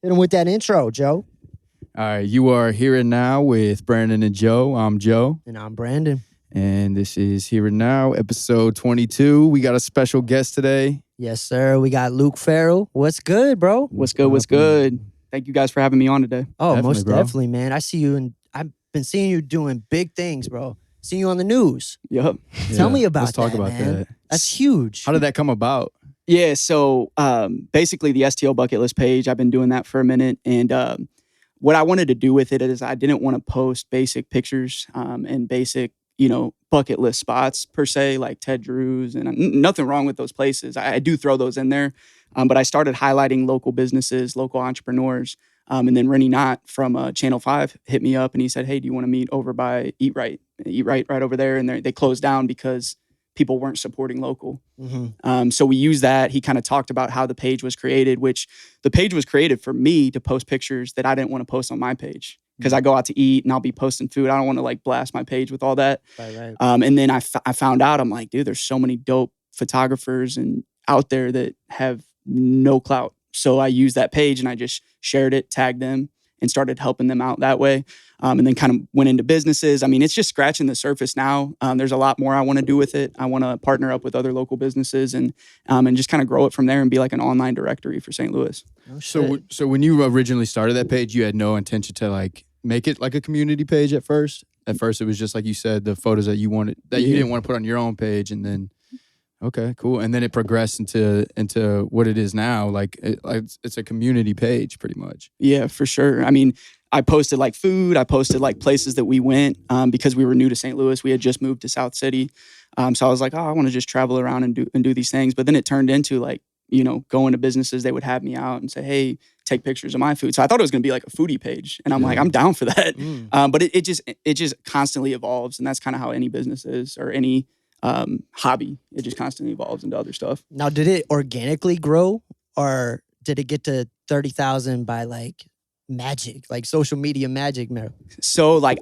Hit him with that intro, Joe. All right, you are Here and Now with Brandon and Joe. I'm Joe. And I'm Brandon. And this is Here and Now, episode 22. We got a special guest today. Yes, sir. We got Luke Farrell. What's good, bro? What's good? What's good? Thank you guys for having me on today. Oh, Definitely, most bro. definitely, man. I see you, and I've been seeing you doing big things, bro. Seeing you on the news. Yep. Tell me about Let's talk that, about man. that. That's huge. How did that come about? Yeah. So basically, the STL bucket list page. I've been doing that for a minute, and what I wanted to do with it is I didn't want to post basic pictures and basic, bucket list spots per se, like Ted Drew's, and nothing wrong with those places. I do throw those in there, but I started highlighting local businesses, local entrepreneurs, and then Rennie Knott from Channel 5 hit me up and he said, "Hey, do you want to meet over by Eat Right right over there?" And they closed down because people weren't supporting local. Mm-hmm. So we used that. He kind of talked about how the page was created, which the page was created for me to post pictures that I didn't want to post on my page because I go out to eat and I'll be posting food. I don't want to like blast my page with all that. Right. And then I found out, I'm like, dude, there's so many dope photographers and out there that have no clout. So I used that page and I just shared it, tagged them, and started helping them out that way. And then kind of went into businesses. I mean, it's just scratching the surface now. There's a lot more I want to do with it. I want to partner up with other local businesses and just kind of grow it from there and be like an online directory for St. Louis. Oh, shit. So when you originally started that page, you had no intention to like make it like a community page at first? At first, it was just like you said, the photos that you wanted, that you didn't want to put on your own page, and then okay, cool. And then it progressed into what it is now. Like it's a community page pretty much. Yeah, for sure. I mean, I posted like food. I posted like places that we went because we were new to St. Louis. We had just moved to South City. So I was like, I want to just travel around and do these things. But then it turned into like, going to businesses, they would have me out and say, "Hey, take pictures of my food." So I thought it was going to be like a foodie page. And I'm like, I'm down for that. But it just constantly evolves. And that's kind of how any business is or any hobby. It just constantly evolves into other stuff. Now, did it organically grow or did it get to 30,000 by like magic, like social media magic? So like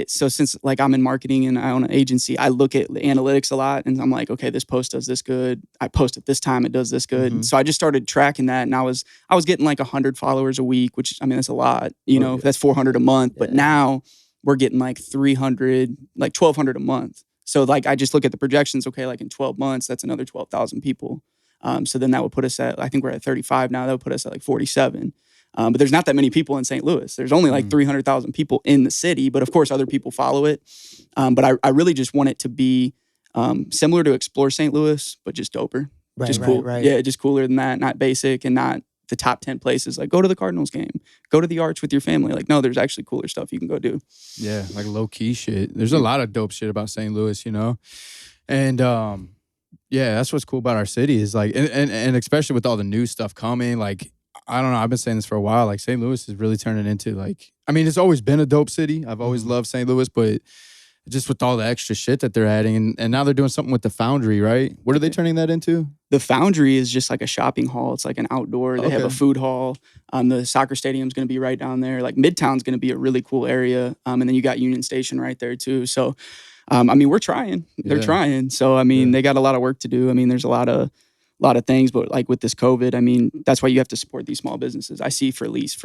since like I'm in marketing and I own an agency, I look at the analytics a lot and I'm like, okay, this post does this good. I post at this time, it does this good. Mm-hmm. So I just started tracking that and I was getting like 100 followers a week, which I mean, that's a lot, that's 400 a month. But now we're getting like 300, like 1,200 a month. So like, I just look at the projections, okay, like in 12 months, that's another 12,000 people. So then that would put us at, I think we're at 35 now, that would put us at like 47. But there's not that many people in St. Louis. There's only like 300,000 people in the city, but of course other people follow it. But I really just want it to be similar to Explore St. Louis, but just doper. Cool. Right. Yeah, just cooler than that, not basic and not the top 10 places. Like go to the Cardinals game, go to the Arch with your family. Like, no, there's actually cooler stuff you can go do. Yeah, like low key shit. There's a lot of dope shit about St. Louis, and yeah, that's what's cool about our city is like, and especially with all the new stuff coming, like, I don't know, I've been saying this for a while, like St. Louis is really turning into like, I mean, it's always been a dope city. I've always loved St. Louis, but just with all the extra shit that they're adding, and now they're doing something with the Foundry, right? What are they turning that into? The Foundry is just like a shopping hall. It's like an outdoor. They have a food hall. The soccer stadium's going to be right down there. Like Midtown's going to be a really cool area. And then you got Union Station right there too. So, I mean, we're trying. They're trying. So, I mean, they got a lot of work to do. I mean, there's a lot of things, but like with this COVID, I mean, that's why you have to support these small businesses. I see for lease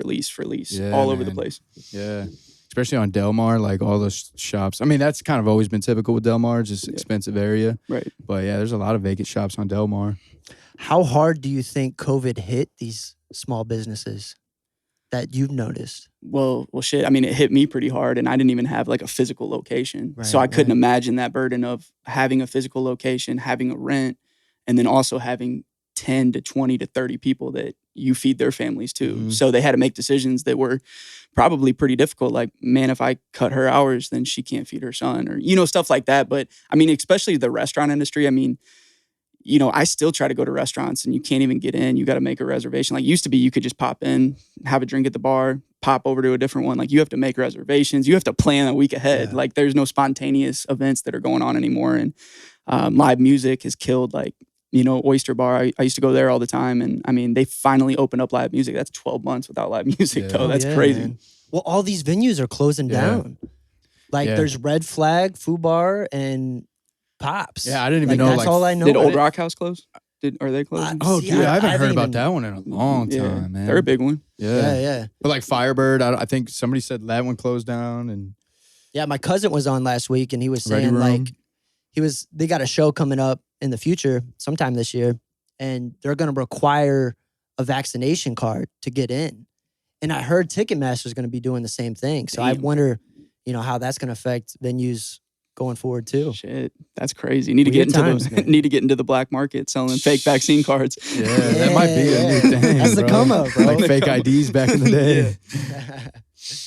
all over the place. Yeah. Especially on Del Mar, like all those shops. I mean, that's kind of always been typical with Del Mar, just expensive area. Right. But yeah, there's a lot of vacant shops on Del Mar. How hard do you think COVID hit these small businesses that you've noticed? Well, shit. I mean, it hit me pretty hard, and I didn't even have like a physical location. So I couldn't imagine that burden of having a physical location, having a rent, and then also having 10 to 20 to 30 people that you feed their families too. Mm-hmm. So they had to make decisions that were probably pretty difficult. Like, man, if I cut her hours, then she can't feed her son or, stuff like that. But I mean, especially the restaurant industry, I mean, I still try to go to restaurants and you can't even get in. You got to make a reservation. Like used to be, you could just pop in, have a drink at the bar, pop over to a different one. Like you have to make reservations. You have to plan a week ahead. Like there's no spontaneous events that are going on anymore. And live music has killed like, Oyster Bar. I used to go there all the time. And I mean, they finally opened up live music. That's 12 months without live music though. That's crazy. Man. Well, all these venues are closing down. Like there's Red Flag, Food Bar, and Pops. Yeah, I didn't even know. That's all I know. Did Old Rock House close? Are they closing? Oh, See, dude, I haven't heard even- about that one in a long time, man. They're a big one. Yeah. But like Firebird, I think somebody said that one closed down, and Yeah, my cousin was on last week, and he was Ready saying Room. like they got a show coming up in the future, sometime this year, and they're going to require a vaccination card to get in. And I heard Ticketmaster is going to be doing the same thing. So I Damn. wonder, how that's going to affect venues going forward too. Shit, that's crazy. Need to Weird get into times, man. need to get into the black market selling fake vaccine cards. yeah, that might be a new Yeah. thing. That's the bro. come up, bro. Like fake Come up. IDs back in the day.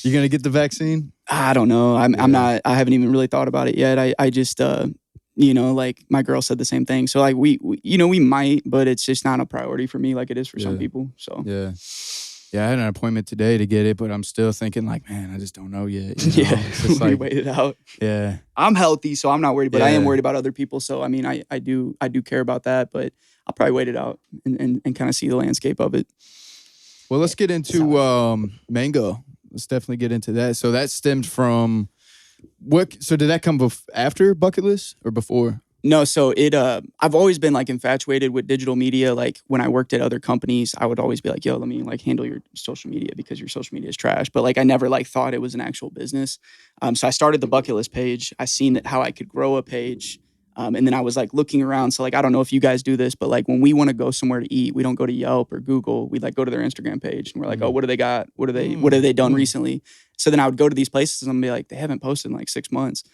You gonna get the vaccine? I don't know. I'm Yeah. not. I haven't even really thought about it yet. I just like my girl said the same thing. So like we might, but it's just not a priority for me like it is for some Yeah. people. So Yeah. Yeah, I had an appointment today to get it, but I'm still thinking like, man, I just don't know yet. You know? yeah, It's just we like, wait it out. yeah. I'm healthy, so I'm not worried, but I am Yeah. worried about other people. So I mean, I do care about that, but I'll probably wait it out and kind of see the landscape of it. Well, let's get into Mango. Let's definitely get into that. So that stemmed from what? So did that come after Bucket List or before? No, so I've always been like infatuated with digital media. Like when I worked at other companies, I would always be like, yo, let me like handle your social media because your social media is trash. But like I never like thought it was an actual business. So I started the Bucket List page. I seen that how I could grow a page. And then I was like looking around. So like, I don't know if you guys do this, but like when we want to go somewhere to eat, we don't go to Yelp or Google. We like go to their Instagram page and we're like, oh, what do they got? What have they done recently? So then I would go to these places and be like, they haven't posted in like 6 months.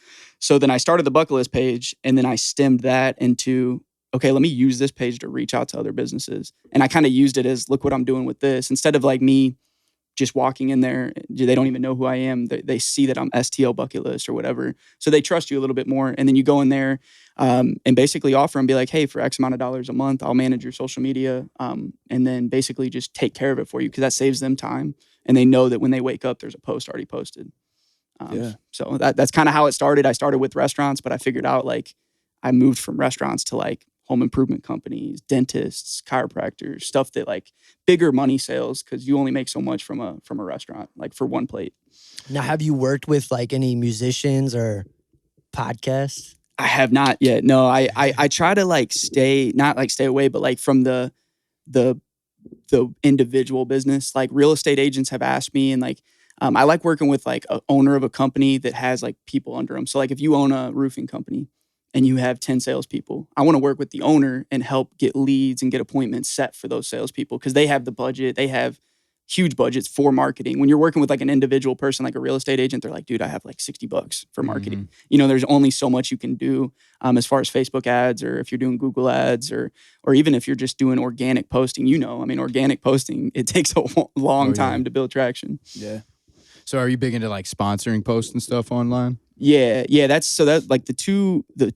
So then I started the Bucket List page and then I stemmed that into, okay, let me use this page to reach out to other businesses. And I kind of used it as, look what I'm doing with this. Instead of like me just walking in there, they don't even know who I am. They see that I'm STL Bucket List or whatever. So they trust you a little bit more. And then you go in there and basically offer and be like, hey, for X amount of dollars a month, I'll manage your social media. And then basically just take care of it for you because that saves them time. And they know that when they wake up, there's a post already posted. So that's kind of how it started. I started with restaurants, but I figured out like I moved from restaurants to like home improvement companies, dentists, chiropractors, stuff that like bigger money sales because you only make so much from a restaurant, like for one plate. Now, have you worked with like any musicians or podcasts? I have not yet. No, I try to like stay away, but like from the individual business. Like real estate agents have asked me, and like I like working with like an owner of a company that has like people under them. So like if you own a roofing company and you have 10 salespeople, I want to work with the owner and help get leads and get appointments set for those salespeople because they have the budget. They have huge budgets for marketing. When you're working with like an individual person, like a real estate agent, they're like, dude, I have like $60 for marketing. There's only so much you can do as far as Facebook ads, or if you're doing Google ads, or even if you're just doing organic posting. Organic posting, it takes a long time to build traction. Yeah. So are you big into like sponsoring posts and stuff online? Yeah. That's like the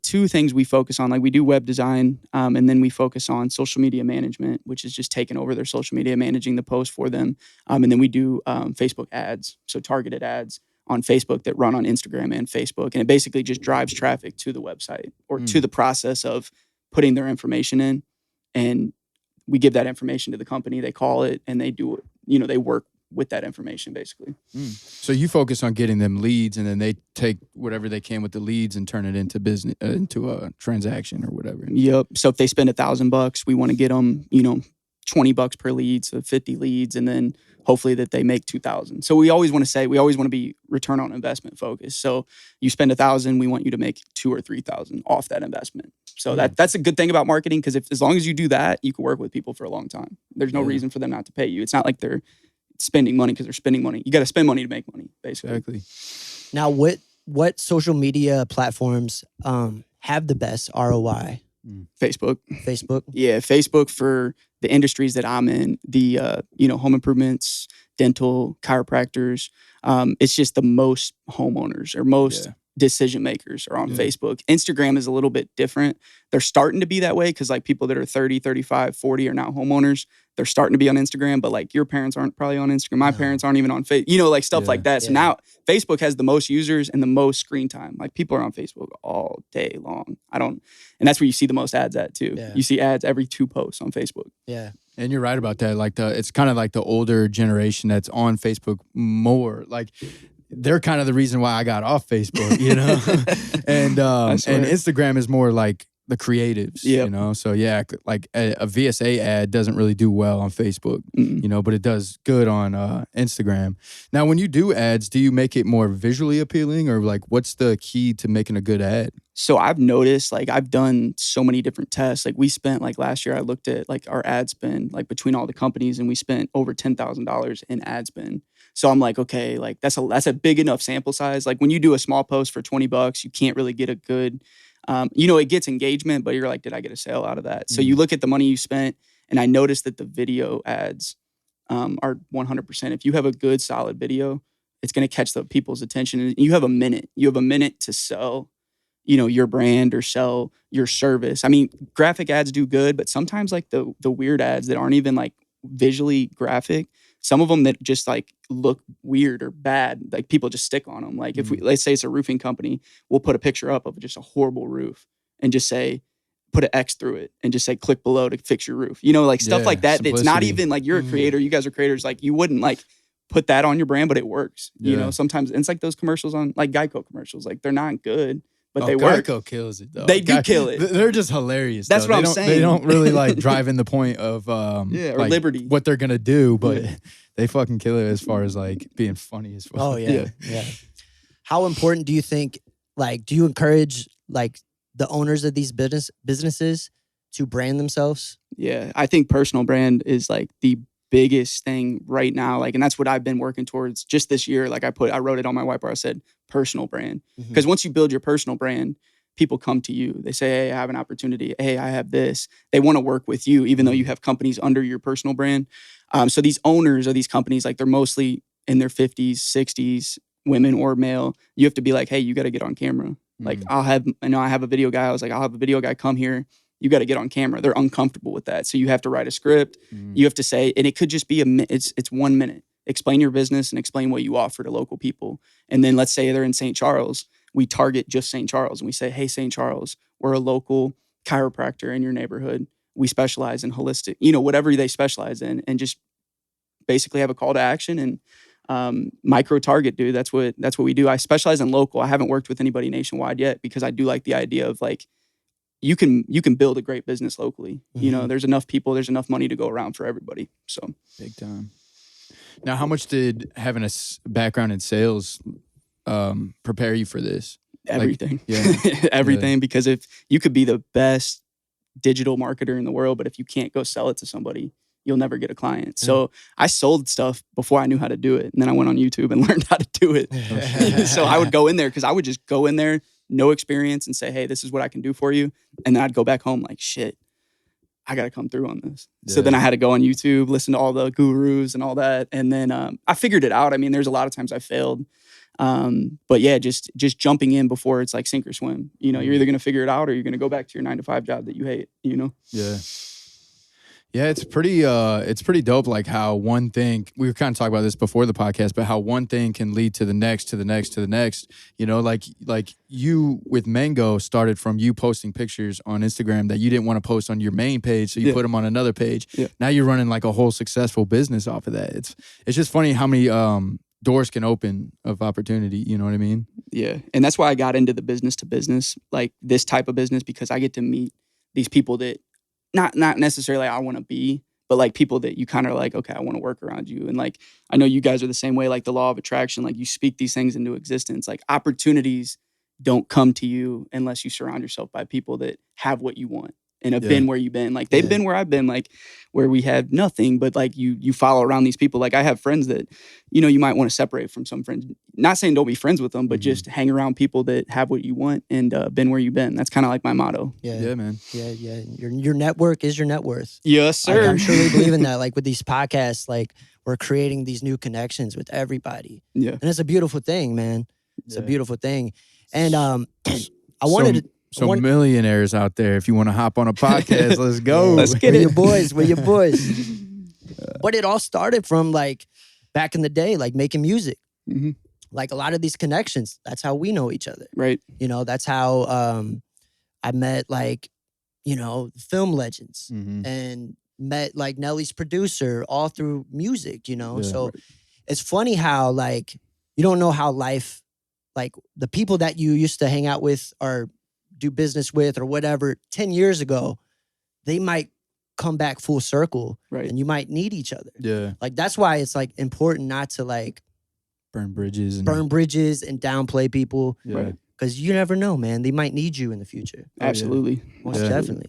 two things we focus on. Like we do web design, and then we focus on social media management, which is just taking over their social media, managing the post for them. And then we do Facebook ads, so targeted ads on Facebook that run on Instagram and Facebook, and it basically just drives traffic to the website or to the process of putting their information in, and we give that information to the company. They call it, and they do it. They work with that information basically. So you focus on getting them leads, and then they take whatever they can with the leads and turn it into business, into a transaction or whatever. Yep. So if they spend $1,000, we want to get them, $20 per lead, so 50 leads, and then hopefully that they make 2,000. So we always want to be return on investment focused. So you spend 1,000, we want you to make 2,000 or 3,000 off that investment. So that's a good thing about marketing, because as long as you do that, you can work with people for a long time. There's no reason for them not to pay you. It's not like they're spending money because they're spending money. You got to spend money to make money, basically. Exactly. Now, what social media platforms have the best ROI? Facebook. Yeah, Facebook for the industries that I'm in, the home improvements, dental, chiropractors. It's just the most homeowners or most decision makers are on Facebook. Instagram is a little bit different. They're starting to be that way because like people that are 30, 35, 40 are now homeowners. They're starting to be on Instagram, but like your parents aren't probably on Instagram. My parents aren't even on Facebook, like stuff like that. So now Facebook has the most users and the most screen time. Like people are on Facebook all day long. And that's where you see the most ads at too. Yeah. You see ads every 2 posts on Facebook. Yeah. And you're right about that. Like it's kind of like the older generation that's on Facebook more. Like they're kind of the reason why I got off Facebook, and Instagram is more like the creatives, Yep. you know? So yeah, like a VSA ad doesn't really do well on Facebook, Mm. you know, but it does good on Instagram. Now, when you do ads, do you make it more visually appealing, or like what's the key to making a good ad? So I've noticed, like, I've done so many different tests. Like, we spent, like, last year I looked at like our ad spend, like between all the companies, and we spent over $10,000 in ad spend. So I'm like, okay, like that's a big enough sample size. Like when you do a small post for $20, you can't really get a good, you know, it gets engagement, but you're like, did I get a sale out of that? So you look at the money you spent, and I noticed that the video ads are 100%. If you have a good solid video, it's going to catch the people's attention. And you have a minute. You have a minute to sell, you know, your brand or sell your service. I mean, graphic ads do good, but sometimes like the weird ads that aren't even like visually graphic, some of them that just like look weird or bad, like people just stick on them. Like if we, let's say it's a roofing company, we'll put a picture up of just a horrible roof and just say, put an X through it and just say, click below to fix your roof. You know, like stuff like that. It's not even like you're a creator. You guys are creators. Like you wouldn't like put that on your brand, but it works. You know, sometimes it's like those commercials on like Geico commercials. Like they're not good, but they work. Geico kills it though. They do kill it. They're just hilarious. That's though. what I'm saying. They don't really like drive in the point of or like Liberty. what they're gonna do, but they fucking kill it as far as like being funny as well. Oh yeah. How important do you think? Like, do you encourage like the owners of these businesses to brand themselves? Yeah, I think personal brand is like the biggest thing right now. Like, and that's what I've been working towards just this year. Like I wrote it on my whiteboard. I said personal brand. Because once you build your personal brand, people come to you. They say, hey, I have an opportunity. Hey, I have this. They want to work with you, even though you have companies under your personal brand. So these owners of these companies, like they're mostly in their 50s, 60s, women or male. You have to be like, hey, you got to get on camera. Like I have a video guy. I was like, I'll have a video guy come here. You got to get on camera. They're uncomfortable with that. So you have to write a script. You have to say, and it could just be it's 1 minute. Explain your business and explain what you offer to local people. And then let's say they're in St. Charles. We target just St. Charles. And we say, hey, St. Charles, we're a local chiropractor in your neighborhood. We specialize in holistic, you know, whatever they specialize in, and just basically have a call to action and micro target, dude. That's what we do. I specialize in local. I haven't worked with anybody nationwide yet because I do like the idea of like, you can build a great business locally. You know, there's enough people, there's enough money to go around for everybody. So big time. Now, how much did having a background in sales prepare you for this? Everything. Like, Everything. Because if you could be the best digital marketer in the world, but if you can't go sell it to somebody, you'll never get a client. So I sold stuff before I knew how to do it. And then I went on YouTube and learned how to do it. So I would go in there because I would just go in there, no experience, and say, hey, this is what I can do for you. And then I'd go back home like, shit, I got to come through on this. Yeah. So then I had to go on YouTube, listen to all the gurus and all that. And then I figured it out. I mean, there's a lot of times I failed. But yeah, just jumping in before it's like sink or swim. You know, you're either going to figure it out or you're going to go back to your 9-to-5 job that you hate, you know? Yeah. Yeah, it's pretty dope. Like how one thing, we were kind of talking about this before the podcast, but how one thing can lead to the next, to the next, to the next. You know, like you with Mango started from you posting pictures on Instagram that you didn't want to post on your main page, so you put them on another page. Yeah. Now you're running like a whole successful business off of that. It's just funny how many doors can open of opportunity. You know what I mean? Yeah, and that's why I got into the business to business, like this type of business, because I get to meet these people that. Not necessarily I want to be, but like people that you kind of like, okay, I want to work around you. And like, I know you guys are the same way, like the law of attraction, like you speak these things into existence. Like opportunities don't come to you unless you surround yourself by people that have what you want and have been where you've been. Like they've been where I've been, like where we have nothing, but like you follow around these people. Like I have friends that, you know, you might want to separate from some friends. Not saying don't be friends with them, but just hang around people that have what you want and been where you've been. That's kind of like my motto. Yeah, man. Yeah. Your network is your net worth. Yes, sir. Like, I'm truly believe in that. Like with these podcasts, like we're creating these new connections with everybody. Yeah. And it's a beautiful thing, man. It's a beautiful thing. And I wanted to... So millionaires out there, if you want to hop on a podcast, let's go. Let's get it. We're your boys. But it all started from like back in the day, like making music. Like a lot of these connections, that's how we know each other. Right. You know, that's how I met like, you know, film legends and met like Nelly's producer all through music, you know? So it's funny how like, you don't know how life, like the people that you used to hang out with are do business with or whatever 10 years ago, they might come back full circle, Right. and you might need each other. Yeah. Like that's why it's like important not to like Burn bridges and downplay people, yeah. Right. because you never know, man. They might need you in the future. Absolutely. Most Yeah. definitely.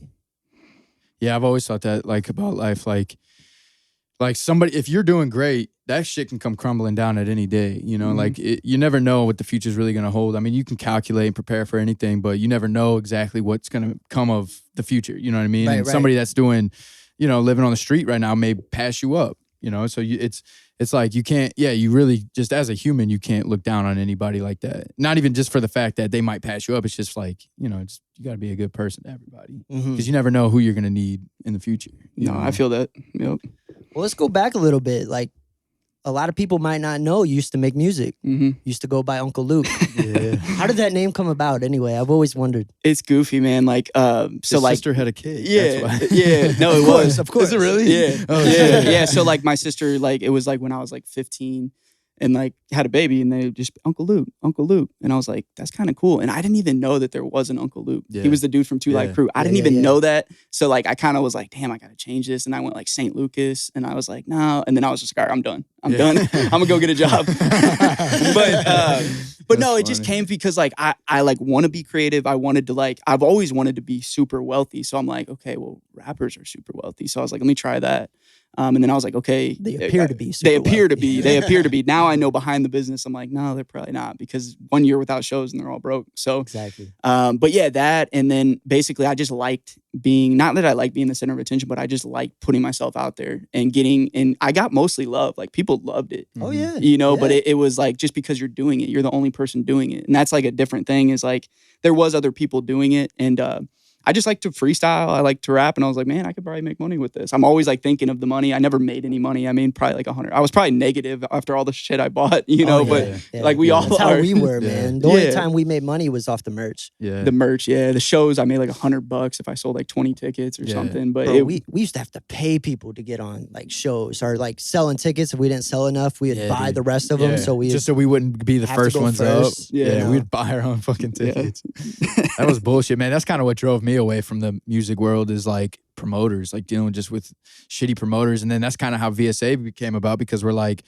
Yeah, I've always thought that like about life, like somebody, if you're doing great, that shit can come crumbling down at any day. You know, Mhm. like you never know what the future's really going to hold. I mean, you can calculate and prepare for anything, but you never know exactly what's going to come of the future. You know what I mean? Right, and right. somebody that's doing, you know, living on the street right now may pass you up. You know, so it's like you can't. Yeah, you really just as a human, you can't look down on anybody like that. Not even just for the fact that they might pass you up. It's just like, you know, you got to be a good person to everybody, Mhm. because you never know who you're going to need in the future. you No, know? I feel that. Yep. Well, let's go back a little bit. Like a lot of people might not know you used to make music. Hmm. Used to go by Uncle Luke. Yeah. How did that name come about anyway? I've always wondered. It's goofy, man. Like, so His like, sister had a kid. yeah, That's why. yeah. No, Of it course, was. of course. Is it really? Yeah. Oh, yeah. shit. Yeah. So like my sister, like it was like when I was like 15 and like had a baby and they just Uncle Luke. And I was like, that's kind of cool. And I didn't even know that there was an Uncle Luke. Yeah. He was the dude from Two Live Yeah. Crew. I Yeah, didn't yeah, even yeah. know that. So like I kind of was like, damn, I got to change this. And I went like St. Lucas and I was like, no. And then I was just like, all right, I'm done. I'm Yeah. done. I'm gonna go get a job. But no, That's it just funny. came because like I like want to be creative. I wanted to like I've always wanted to be super wealthy. So I'm like, okay, well, rappers are super wealthy. So I was like, let me try that. And then I was like, okay, They appear to be They super appear to wealthy. be. They appear to be. Now I know behind the business. I'm like, no, they're probably not, because 1 year without shows and they're all broke. So, Exactly. but yeah, that. And then basically, I just liked being, not that I like being the center of attention, but I just liked putting myself out there and and I got mostly love. Like people loved it. Oh yeah. You know, but Yeah. it was like, just because you're doing it, you're the only person doing it. And that's like a different thing, is like there was other people doing it. And I just like to freestyle. I like to rap. And I was like, man, I could probably make money with this. I'm always like thinking of the money. I never made any money. I mean, probably like 100. I was probably negative after all the shit I bought, you know, Oh, but yeah. like we Yeah. all That's how are. we were, Yeah. man. The only Yeah. time we made money was off the merch. Yeah. The merch, yeah. The shows, I made like $100 if I sold like 20 tickets or Yeah. something. But Bro, we used to have to pay people to get on like shows or like selling tickets. If we didn't sell enough, we'd Yeah, buy dude. the rest of them. So we just so we wouldn't be the have to first go ones first, up. you Yeah, know? we'd buy our own fucking Yeah. tickets. That was bullshit, man. That's kind of what drove me away from the music world, is like promoters, like dealing just with shitty promoters. And then that's kind of how VSA became about, because we're like,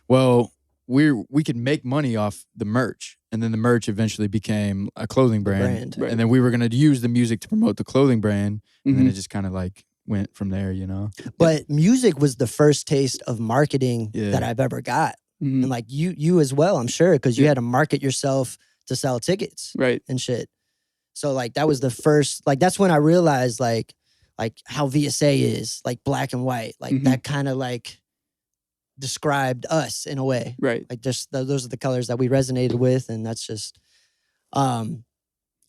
well, we could make money off the merch. And then the merch eventually became a clothing brand. Right. And then we were going to use the music to promote the clothing brand. And then Mhm. it just kind of like went from there, you know? But music was the first taste of marketing Yeah. that I've ever got. Mhm. And like you as well, I'm sure, because you Yeah. had to market yourself to sell tickets Right. and shit. So like that was the first, like that's when I realized like how VSA is, like black and white. Like Mhm. that kind of like described us in a way. Right. Like just those are the colors that we resonated with. And that's just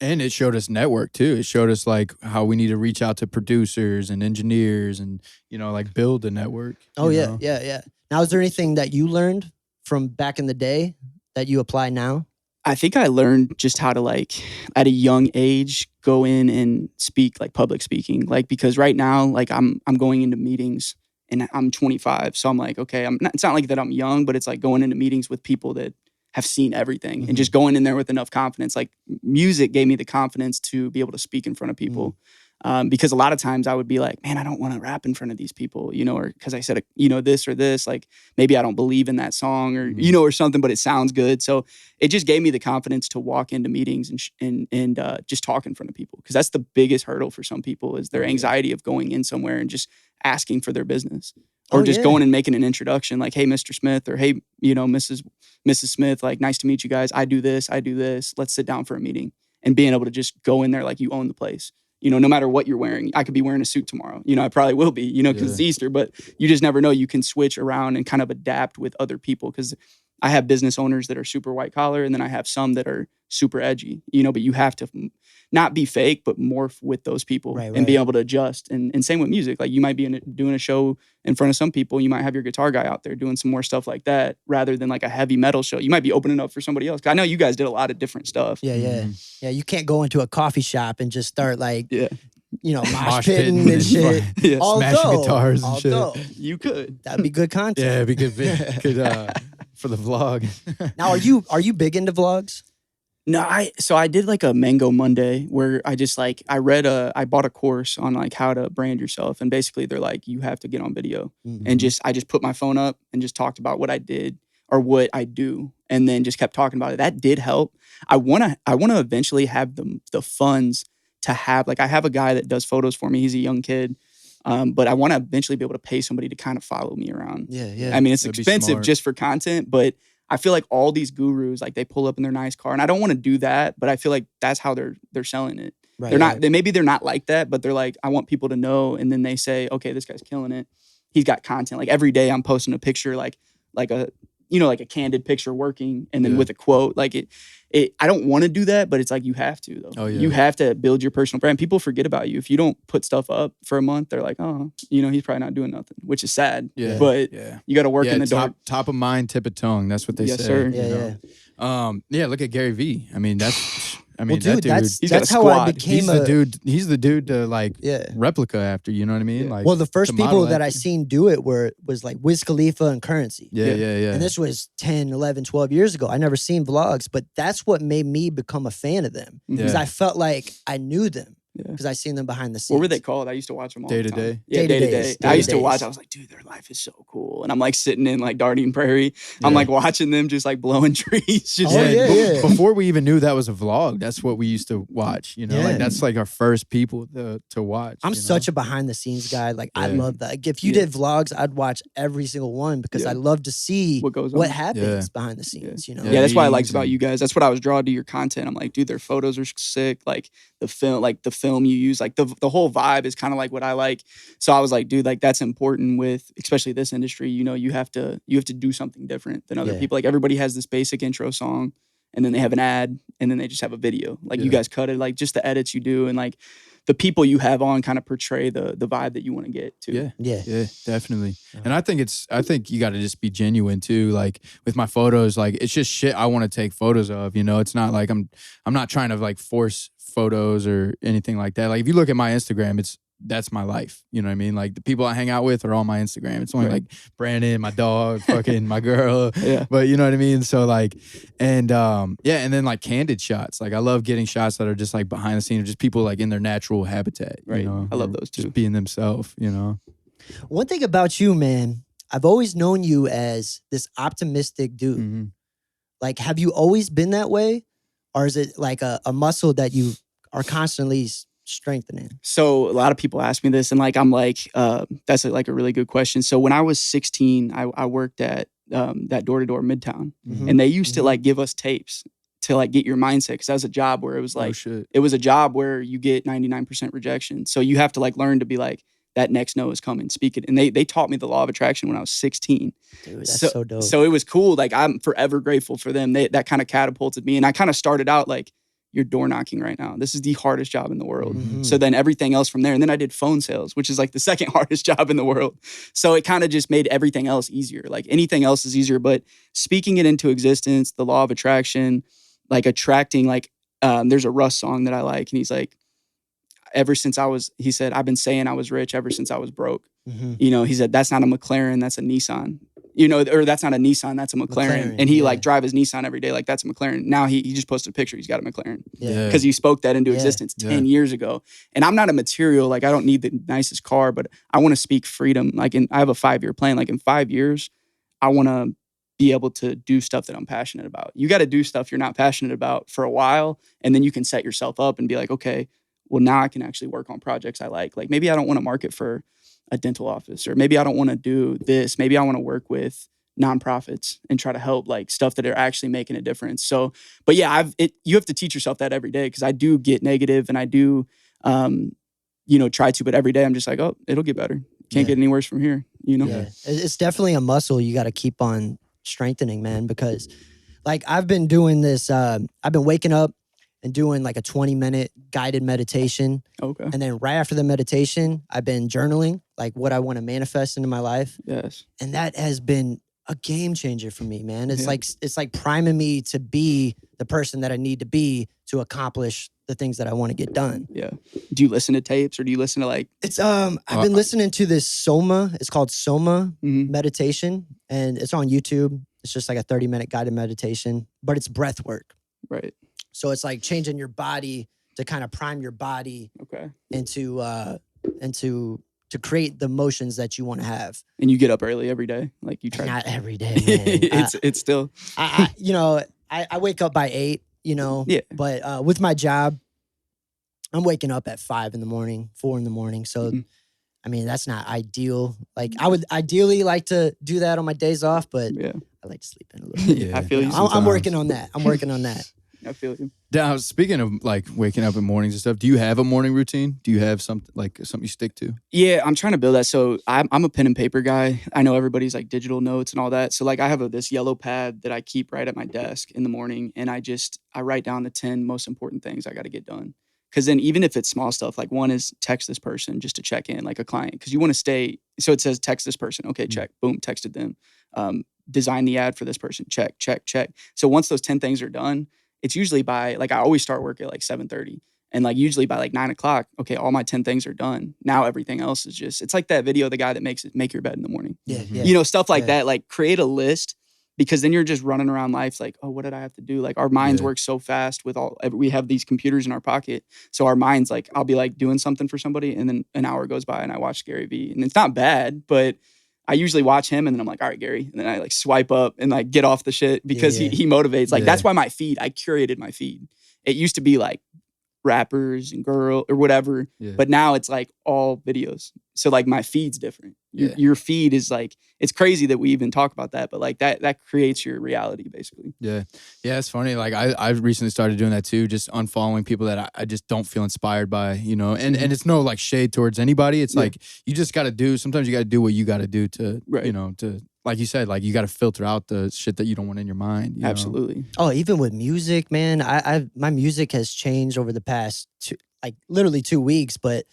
And it showed us network too. It showed us like how we need to reach out to producers and engineers and, you know, like build a network. oh you yeah, know? yeah. Now is there anything that you learned from back in the day that you apply now? I think I learned just how to like at a young age go in and speak, like public speaking, like because right now like I'm going into meetings and I'm 25, so I'm like, okay, it's not like that I'm young, but it's like going into meetings with people that have seen everything and just going in there with enough confidence. Like music gave me the confidence to be able to speak in front of people. Because a lot of times I would be like, man, I don't want to rap in front of these people, you know, or because I said, you know, this or this, like maybe I don't believe in that song or, you know, or something, but it sounds good. So it just gave me the confidence to walk into meetings and just talk in front of people. Because that's the biggest hurdle for some people, is their anxiety of going in somewhere and just asking for their business. Or Oh, just yeah. going and making an introduction, like, hey, Mr. Smith, or hey, you know, Mrs. Smith, like, nice to meet you guys. I do this. Let's sit down for a meeting. And being able to just go in there like you own the place. You know, no matter what you're wearing, I could be wearing a suit tomorrow. You know, I probably will be, you know, because it's Easter, but you just never know. You can switch around and kind of adapt with other people, because I have business owners that are super white collar, and then I have some that are super edgy, you know, but you have to not be fake, but morph with those people and be able to adjust. And same with music. Like you might be doing a show in front of some people. You might have your guitar guy out there doing some more stuff like that, rather than like a heavy metal show. You might be opening up for somebody else. 'Cause I know you guys did a lot of different stuff. Yeah. You can't go into a coffee shop and just start like, Yeah. you know, mosh Mosh pitting pitting and shit. Yeah. Smashing guitars and shit. although, You could. that'd be good content. Yeah, it'd be good for the vlog. Now, are you big into vlogs? No, I did like a Mango Monday where I just like I bought a course on like how to brand yourself, and basically they're like you have to get on video and I just put my phone up and just talked about what I did or what I do, and then just kept talking about it. That did help. I wanna eventually have the funds to have, like, I have a guy that does photos for me. He's a young kid. But I want to eventually be able to pay somebody to kind of follow me around. Yeah. I mean, it's That'd be expensive smart. just for content, but I feel like all these gurus, like they pull up in their nice car, and I don't want to do that, but I feel like that's how they're selling it. Right, They're not, right. maybe they're not like that, but they're like, I want people to know. And then they say, okay, this guy's killing it. He's got content. Like every day I'm posting a picture, like a, like a candid picture working, and then with a quote. Like I don't want to do that, but it's like you have to though. Oh, yeah. You have to build your personal brand. People forget about you if you don't put stuff up for a month. They're like, oh, he's probably not doing nothing, which is sad. Yeah, but yeah. you got to work in the dark. Top of mind, tip of tongue. That's what they Yes, say. sir. Yeah. Yeah. Look at Gary V. I mean, Well, that dude, dude. He's got that's a how I squad. became He's the dude. He's the dude to like replica after. You know what I mean? Yeah. Like, Well, the first to people model that I after. seen do it was like Wiz Khalifa and Currency. Yeah. And this was 10, 11, 12 years ago. I never seen vlogs, but that's what made me become a fan of them. Because Yeah. I felt like I knew them. Yeah. Because I seen them behind the scenes. What were they called? I used to watch them all Day the to time. day? Yeah, Day day to to days. day. I used to Day watch. days. I was like, dude, their life is so cool. And I'm like sitting in like Dardian Prairie. I'm Yeah. like watching them just like blowing trees. Just Oh, yeah. Before we even knew that was a vlog, that's what we used to watch. You know, Yeah. like that's like our first people to watch. I'm you know? such a behind the scenes guy. Like I Yeah. love that. Like, if you Yeah. did vlogs, I'd watch every single one because Yeah. I love to see What goes on. what happens Yeah. behind the scenes. You know. Yeah, that's what I liked meetings about and- you guys. That's what I was drawn to your content. I'm like, dude, their photos are sick. Like the film you use, like the whole vibe is kind of like what I like. So I was like, dude, like that's important with especially this industry. You have to do something different than other Yeah. people. Like everybody has this basic intro song, and then they have an ad, and then they just have a video. Like you Yeah. guys cut it, like just the edits you do, and like the people you have on kind of portray the vibe that you want to get to. Yeah, definitely. And I think you got to just be genuine too. Like with my photos, like it's just shit I want to take photos of. You know, it's not like I'm not trying to like force photos or anything like that. Like if you look at my Instagram, that's my life. You know what I mean? Like the people I hang out with are all my Instagram. It's only like Brandon, my dog, fucking my girl. Yeah. But you know what I mean? So like, and and then like candid shots. Like I love getting shots that are just like behind the scenes, just people like in their natural habitat. Right. You know? I love Or those too. Just being themselves, you know? One thing about you, man, I've always known you as this optimistic dude. Mhm. Like, have you always been that way? Or is it like a muscle that you are constantly strengthening? So a lot of people ask me this, and like I'm like, that's like a really good question. So when I was 16, I worked at that door-to-door Midtown, Mhm. and they used to like give us tapes to like get your mindset, because that was a job where it was Oh like shit. it was a job where you get 99% rejection. So you have to like learn to be like, that next no is coming, speak it. And they taught me the law of attraction when I was 16. Dude, that's so dope. So it was cool. Like I'm forever grateful for them. That kind of catapulted me. And I kind of started out like, you're door knocking right now. This is the hardest job in the world. Mhm. So then everything else from there. And then I did phone sales, which is like the second hardest job in the world. So it kind of just made everything else easier. Like anything else is easier, but speaking it into existence, the law of attraction, like attracting, like there's a Russ song that I like. And he's like, he said, I've been saying I was rich ever since I was broke. Mhm. You know, he said, that's not a McLaren, that's a Nissan. You know, or that's not a Nissan, that's a McLaren. And he yeah. like drive his Nissan every day, like that's a McLaren. Now he just posted a picture, he's got a McLaren. Yeah. Because he spoke that into Yeah. existence Yeah. 10 years ago. And I'm not a material, like I don't need the nicest car, but I want to speak freedom. Like I have a 5-year plan. Like in 5 years, I want to be able to do stuff that I'm passionate about. You got to do stuff you're not passionate about for a while. And then you can set yourself up and be like, okay, well, now I can actually work on projects I like. Like maybe I don't want to market for a dental office, or maybe I don't want to do this. Maybe I want to work with nonprofits and try to help like stuff that are actually making a difference. So, but yeah, you have to teach yourself that every day, because I do get negative and I do, try to, but every day I'm just like, oh, it'll get better. Can't get any worse from here, you know? Yeah. It's definitely a muscle you got to keep on strengthening, man, because like I've been doing this, I've been waking up and doing like a 20-minute guided meditation. Okay. And then right after the meditation, I've been journaling like what I want to manifest into my life. Yes. And that has been a game changer for me, man. It's Yeah. it's like priming me to be the person that I need to be to accomplish the things that I want to get done. Yeah. Do you listen to tapes, or do you listen to like? It's I've been listening to this Soma. It's called Soma Mhm. meditation, and it's on YouTube. It's just like a 30-minute guided meditation, but it's breath work. Right. So it's like changing your body to kind of prime your body Okay. to create the motions that you want to have. And you get up early every day? Like you try? Not every day, man. It's still. I wake up by 8, Yeah. but with my job, I'm waking up at 5 in the morning, 4 in the morning. So, I mean, that's not ideal. Like I would ideally like to do that on my days off, but Yeah. I like to sleep in a little bit. Yeah. I feel you. I'm working on that. I feel you. Now, speaking of like waking up in mornings and stuff, do you have a morning routine? Do you have something you stick to? Yeah, I'm trying to build that. So I'm a pen and paper guy. I know everybody's like digital notes and all that. So like I have this yellow pad that I keep right at my desk in the morning, and I write down the 10 most important things I got to get done. Because then even if it's small stuff, like one is text this person just to check in, like a client, because you want to stay. So it says text this person. Okay, check. Boom, texted them. Design the ad for this person. Check, check, check. So once those 10 things are done, it's usually by like I always start work at like 7:30, and like usually by like 9 o'clock, okay, all my 10 things are done. Now everything else is just, it's like that video, the guy that make your bed in the morning. Yeah. Stuff like that. Like create a list, because then you're just running around life like, oh, what did I have to do? Like our minds work so fast we have these computers in our pocket. So our minds, like I'll be like doing something for somebody, and then an hour goes by and I watch Gary Vee, and it's not bad, but I usually watch him, and then I'm like, all right, Gary. And then I like swipe up and like get off the shit because he motivates. Like that's why I curated my feed. It used to be like rappers and girl or whatever, but now it's like all videos. So like my feed's different. Your feed is like, it's crazy that we even talk about that, but like that creates your reality basically. Yeah. It's funny. Like I recently started doing that too, just unfollowing people that I just don't feel inspired by, and it's no like shade towards anybody. It's like, you just got to sometimes you got to do what you got to do to, to, like you said, like you got to filter out the shit that you don't want in your mind. You Absolutely. know? Oh, even with music, man, my music has changed over the past literally 2 weeks, but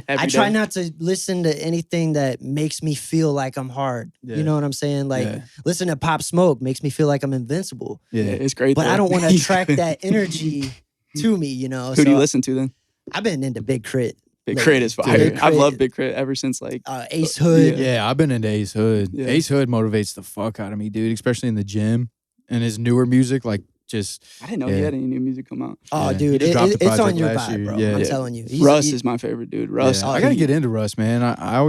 I try not to listen to anything that makes me feel like I'm hard. You know what I'm saying? Like listen to Pop Smoke makes me feel like I'm invincible. Yeah, it's great. But I don't want to attract that energy to me, Who do you listen to then? I've been into Big Crit. Big Crit is fire. I've loved Big Crit ever since like Ace Hood. Yeah, I've been into Ace Hood. Yeah. Ace Hood motivates the fuck out of me, dude, especially in the gym. And his newer music, like just... I didn't know he had any new music come out. Oh, dude, it's on your vibe, bro. I'm telling you. Russ is my favorite dude. Russ. I got to get into Russ, man. I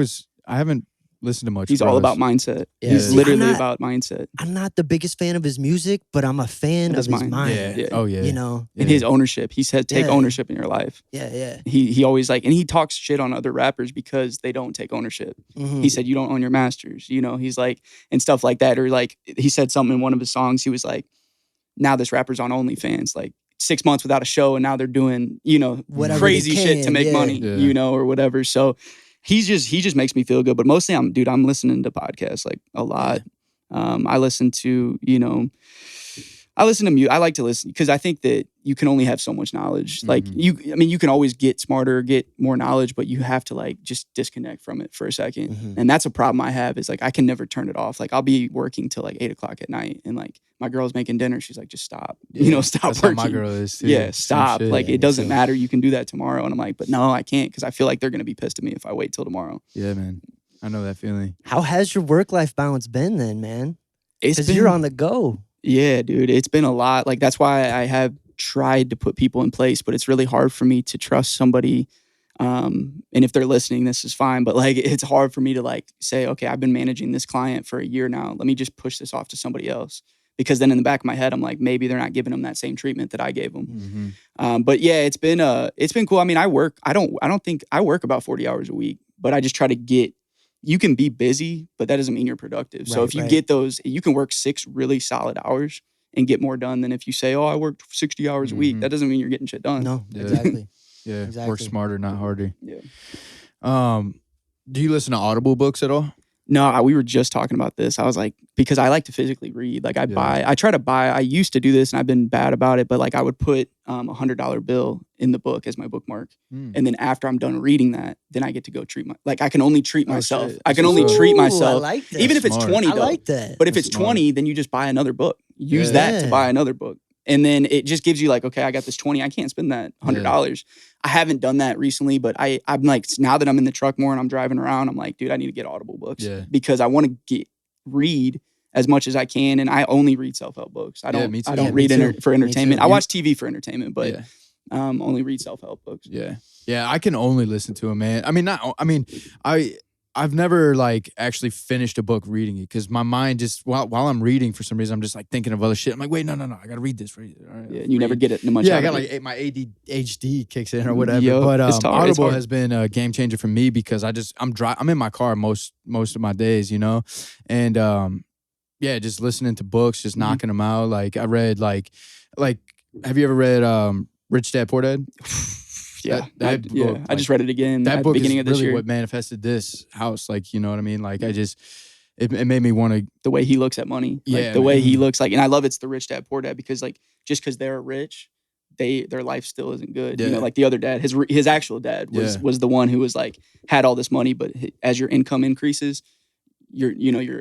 haven't listened to much. He's all about mindset. Yeah. He's literally about mindset. I'm not the biggest fan of his music, but I'm a fan of his mind. Yeah. Oh, yeah. And his ownership. He said, take ownership in your life. Yeah. He always and he talks shit on other rappers because they don't take ownership. Mm-hmm. He said, you don't own your masters. He's like, and stuff like that. Or like, he said something in one of his songs. He was like, now this rapper's on OnlyFans, like 6 months without a show, and now they're doing, whatever crazy shit to make money, or whatever. So he just makes me feel good. But mostly I'm listening to podcasts like a lot. I listen to, I like to listen because I think that you can only have so much knowledge. Like you can always get smarter, get more knowledge, but you have to like just disconnect from it for a second. Mm-hmm. And that's a problem I have is like, I can never turn it off. Like I'll be working till like 8 o'clock at night and like my girl's making dinner. She's like, just stop, stop That's working. How my girl is too. Yeah, stop. Like it doesn't So- matter. You can do that tomorrow. And I'm like, but no, I can't. Cause I feel like they're going to be pissed at me if I wait till tomorrow. Yeah, man. I know that feeling. How has your work-life balance been then, man? It's Because you're on the go. Yeah, dude, it's been a lot. Like that's why I have tried to put people in place, but it's really hard for me to trust somebody. And if they're listening, this is fine. But like, it's hard for me to like say, okay, I've been managing this client for a year now. Let me just push this off to somebody else. Because then in the back of my head, I'm like, maybe they're not giving them that same treatment that I gave them. Mm-hmm. But yeah, it's been cool. I mean, I work about 40 hours a week, but I just try to get. You can be busy, but that doesn't mean you're productive. So if you get those, you can work 6 really solid hours and get more done than if you say, oh, I worked 60 hours a week. That doesn't mean you're getting shit done. No, Yeah. exactly. Yeah, Exactly. work smarter, not harder. Yeah. Do you listen to Audible books at all? No, we were just talking about this. I was like, because I like to physically read. Like I used to do this and I've been bad about it, but like I would put $100 bill in the book as my bookmark. And then after I'm done reading that, then I get to go I can only treat myself. shit. I can only treat myself. I like that. Even if it's Smart. 20 I though. like that. But if it's Smart. 20, then you just buy another book. Use that to buy another book. And then it just gives you like, okay, I got this 20. I can't spend that $100. I haven't done that recently, but I'm like, now that I'm in the truck more and I'm driving around, I'm like, dude, I need to get Audible books because I want to read as much as I can. And I only read self-help books. I don't, me too. I don't Yeah, read me too. for entertainment. Me I too. watch TV for entertainment, but only read self-help books. Yeah. Yeah, I can only listen to him, man. I've never like actually finished a book reading it because my mind just while I'm reading for some reason I'm just like thinking of other shit. I'm like, wait, no, I gotta read this. All right, Yeah, you never get it much. Yeah, out I got of it. like my ADHD kicks in or whatever. Yo, but it's hard. Audible has been a game changer for me because I'm in my car most of my days, you know, and yeah, just listening to books, just knocking them out. Like I read like have you ever read Rich Dad Poor Dad? Yeah, that book, I just read it again that at book the beginning is of this really year. what manifested this house. Like, you know what I mean? Like, it made me want to. The way he looks at money, like the way he looks like, and I love it's the Rich Dad Poor Dad because like just because they're rich, their life still isn't good. You know, like the other dad, his actual dad was the one who was like had all this money, but as your income increases, your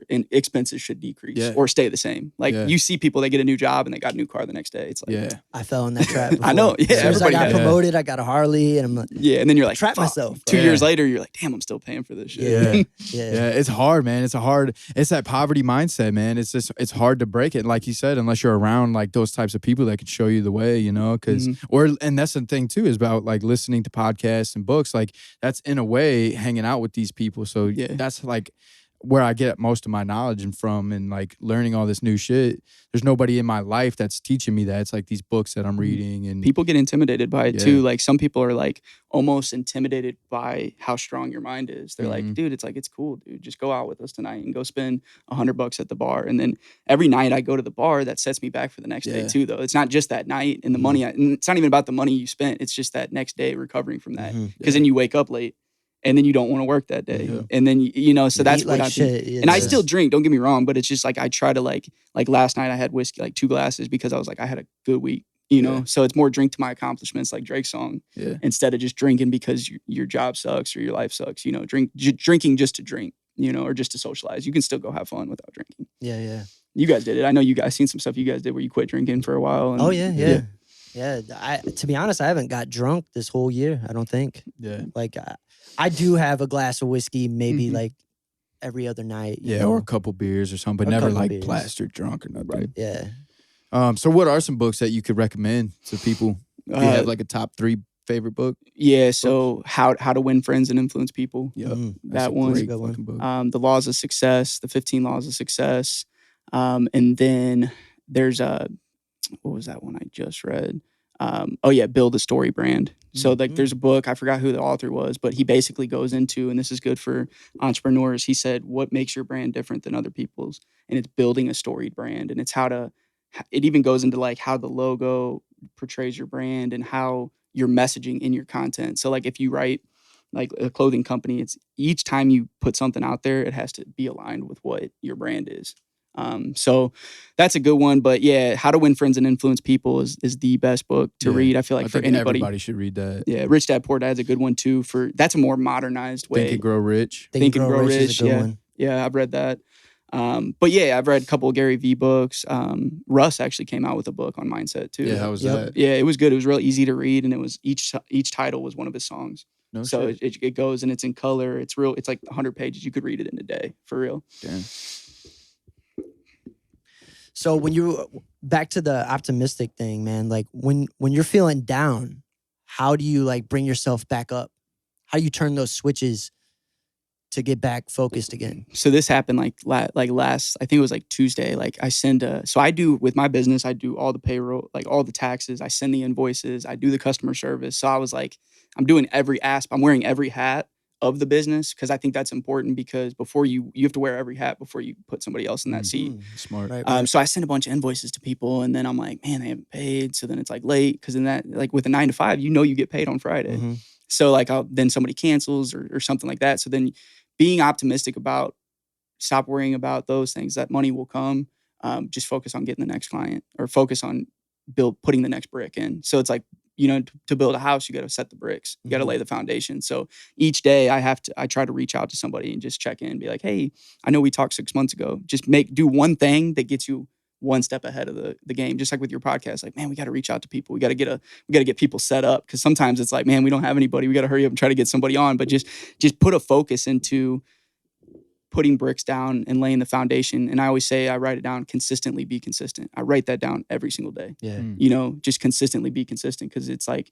expenses should decrease or stay the same. Like you see people that get a new job and they got a new car the next day. It's like I fell in that trap before. I know. Yeah, as soon as I got everybody promoted, I got a Harley, and I'm like, and then you're like, trap myself. 2 years later, you're like, damn, I'm still paying for this shit. Yeah, it's hard, man. It's that poverty mindset, man. It's hard to break it. Like you said, unless you're around like those types of people that could show you the way, you know, and that's the thing too, is about like listening to podcasts and books. Like that's in a way hanging out with these people. So that's like where I get most of my knowledge from and like learning all this new shit. There's nobody in my life that's teaching me that. It's like these books that I'm reading, and people get intimidated by it too. Like some people are like almost intimidated by how strong your mind is. They're like, dude, it's cool, dude. Just go out with us tonight and go spend $100 at the bar. And then every night I go to the bar, that sets me back for the next day too, though. It's not just that night and the money. And it's not even about the money you spent. It's just that next day recovering from that. Because then you wake up late. And then you don't want to work that day. And then, so that's what I think. And I still drink, don't get me wrong, but it's just like I try to like last night I had whiskey, like 2 glasses because I was like, I had a good week, you know? So it's more drink to my accomplishments, like Drake's song, instead of just drinking because your job sucks or your life sucks, you know, drinking just to drink, you know, or just to socialize. You can still go have fun without drinking. Yeah. You guys did it. I know you guys seen some stuff you guys did where you quit drinking for a while. And, Yeah. To be honest, I haven't got drunk this whole year, I don't think. Yeah. Like, I do have a glass of whiskey maybe like every other night. You know? Or a couple beers or something, but never like beers. Plastered drunk or nothing. Right. Yeah. So what are some books that you could recommend to people? Do you have like a top 3 favorite book? Yeah, so How to Win Friends and Influence People. That one's a great fucking book. The Laws of Success, the 15 Laws of Success. And then there's what was that one I just read? Build a Story Brand. So like there's a book, I forgot who the author was, but he basically goes into, and this is good for entrepreneurs, he said, what makes your brand different than other people's? And it's building a storied brand. And it's it even goes into like how the logo portrays your brand and how you're messaging in your content. So like if you write like a clothing company, it's each time you put something out there, it has to be aligned with what your brand is. So that's a good one, but yeah, How to Win Friends and Influence People is the best book to read. I feel like for anybody, everybody should read that. Yeah, Rich Dad Poor Dad's a good one too. That's a more modernized way. Think and Grow Rich. Think and Grow Rich. Is a good one. Yeah, I've read that. But yeah, I've read a couple of Gary Vee books. Russ actually came out with a book on mindset too. Yeah, how was that? Yeah, it was good. It was real easy to read, and it was each title was one of his songs. So it goes and it's in color. It's real. It's like 100 pages. You could read it in a day for real. Damn. So when you back to the optimistic thing, man, like when you're feeling down, how do you like bring yourself back up? How do you turn those switches to get back focused again? So this happened like last, I think it was like Tuesday. Like so I do with my business, I do all the payroll, like all the taxes. I send the invoices. I do the customer service. So I was like, I'm doing every I'm wearing every hat of the business because I think that's important because before you have to wear every hat before you put somebody else in that seat. Smart. Right. So I send a bunch of invoices to people and then I'm like, man, they haven't paid. So then it's like late because then that like with a 9 to 5, you get paid on Friday. So like then somebody cancels or something like that. So then being optimistic about stop worrying about those things, that money will come. Just focus on getting the next client or focus on putting the next brick in. So it's like, to build a house, you got to set the bricks. You got to lay the foundation. So each day I try to reach out to somebody and just check in and be like, hey, I know we talked 6 months ago. Just do one thing that gets you one step ahead of the game. Just like with your podcast, like, man, we got to reach out to people. We got to get people set up. Cause sometimes it's like, man, we don't have anybody. We got to hurry up and try to get somebody on, but just put a focus into putting bricks down and laying the foundation. And I always say, I write it down, consistently be consistent. I write that down every single day. Yeah. You know, just consistently be consistent, because it's like,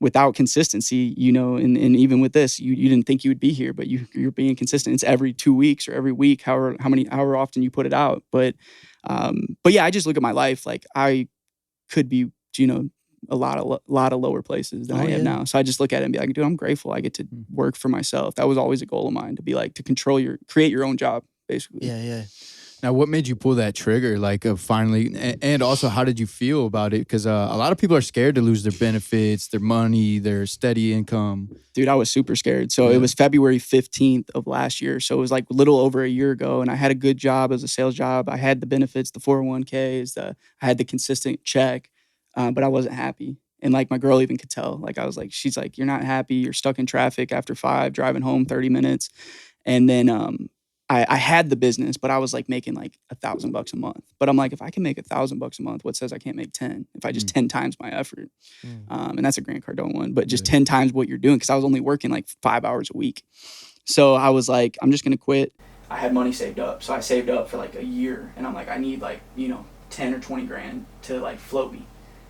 without consistency, you know, and even with this, you didn't think you would be here, but you're being consistent. It's every 2 weeks or every week, however often you put it out. But yeah, I just look at my life, like I could be, you know, a lot of lower places than I am now. So I just look at it and be like, dude, I'm grateful I get to work for myself. That was always a goal of mine, to be like, to create your own job, basically. Yeah. Now, what made you pull that trigger, like, of finally, and also how did you feel about it? Because a lot of people are scared to lose their benefits, their money, their steady income. Dude, I was super scared. So it was February 15th of last year. So it was like a little over a year ago. And I had a good job. It was a sales job. I had the benefits, the 401ks, I had the consistent check, but I wasn't happy. And like my girl even could tell. Like I was like, she's like, you're not happy. You're stuck in traffic after 5, driving home 30 minutes. And then I had the business, but I was like making like $1,000 a month. But I'm like, if I can make $1,000 a month, what says I can't make 10? If I just 10 times my effort, and that's a Grant Cardone one, but just 10 times what you're doing, because I was only working like 5 hours a week. So I was like, I'm just gonna quit. I had money saved up, so I saved up for like a year, and I'm like, I need like 10 or 20 grand to like float me.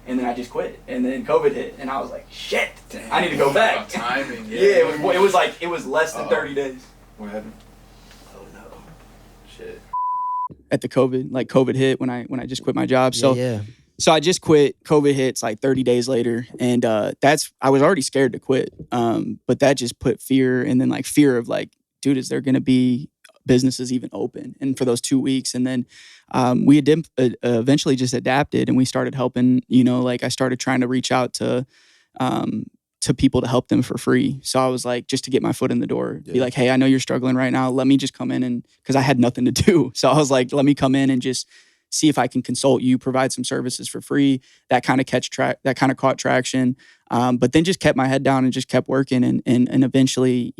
And then I just quit. And then COVID hit, and I was like, shit, I need to go back. Timing, it was less than 30 days. What happened? Shit. At the COVID hit when I just quit my job. So So I just quit. COVID hits like 30 days later, and I was already scared to quit. But that just put fear, and then like fear of like, dude, is there gonna be businesses even open? And for those 2 weeks, and then we eventually just adapted, and we started helping. Like I started trying to reach out to people to help them for free. So I was like, just to get my foot in the door, be like, hey, I know you're struggling right now. Let me just come in, and because I had nothing to do. So I was like, let me come in and just see if I can consult you, provide some services for free. That kind of caught traction. But then just kept my head down and just kept working, and eventually,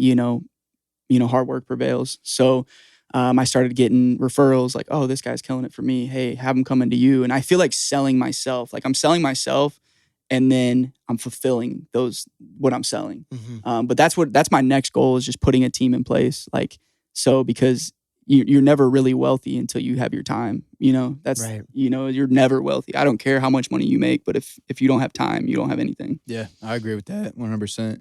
hard work prevails. So I started getting referrals like, oh, this guy's killing it for me. Hey, have him come into you. And I feel like selling myself. Like I'm selling myself, and then I'm fulfilling what I'm selling. Mm-hmm. But that's my next goal, is just putting a team in place. Like, so because you're never really wealthy until you have your time. That's right. You're never wealthy. I don't care how much money you make, but if you don't have time, you don't have anything. Yeah, I agree with that 100%.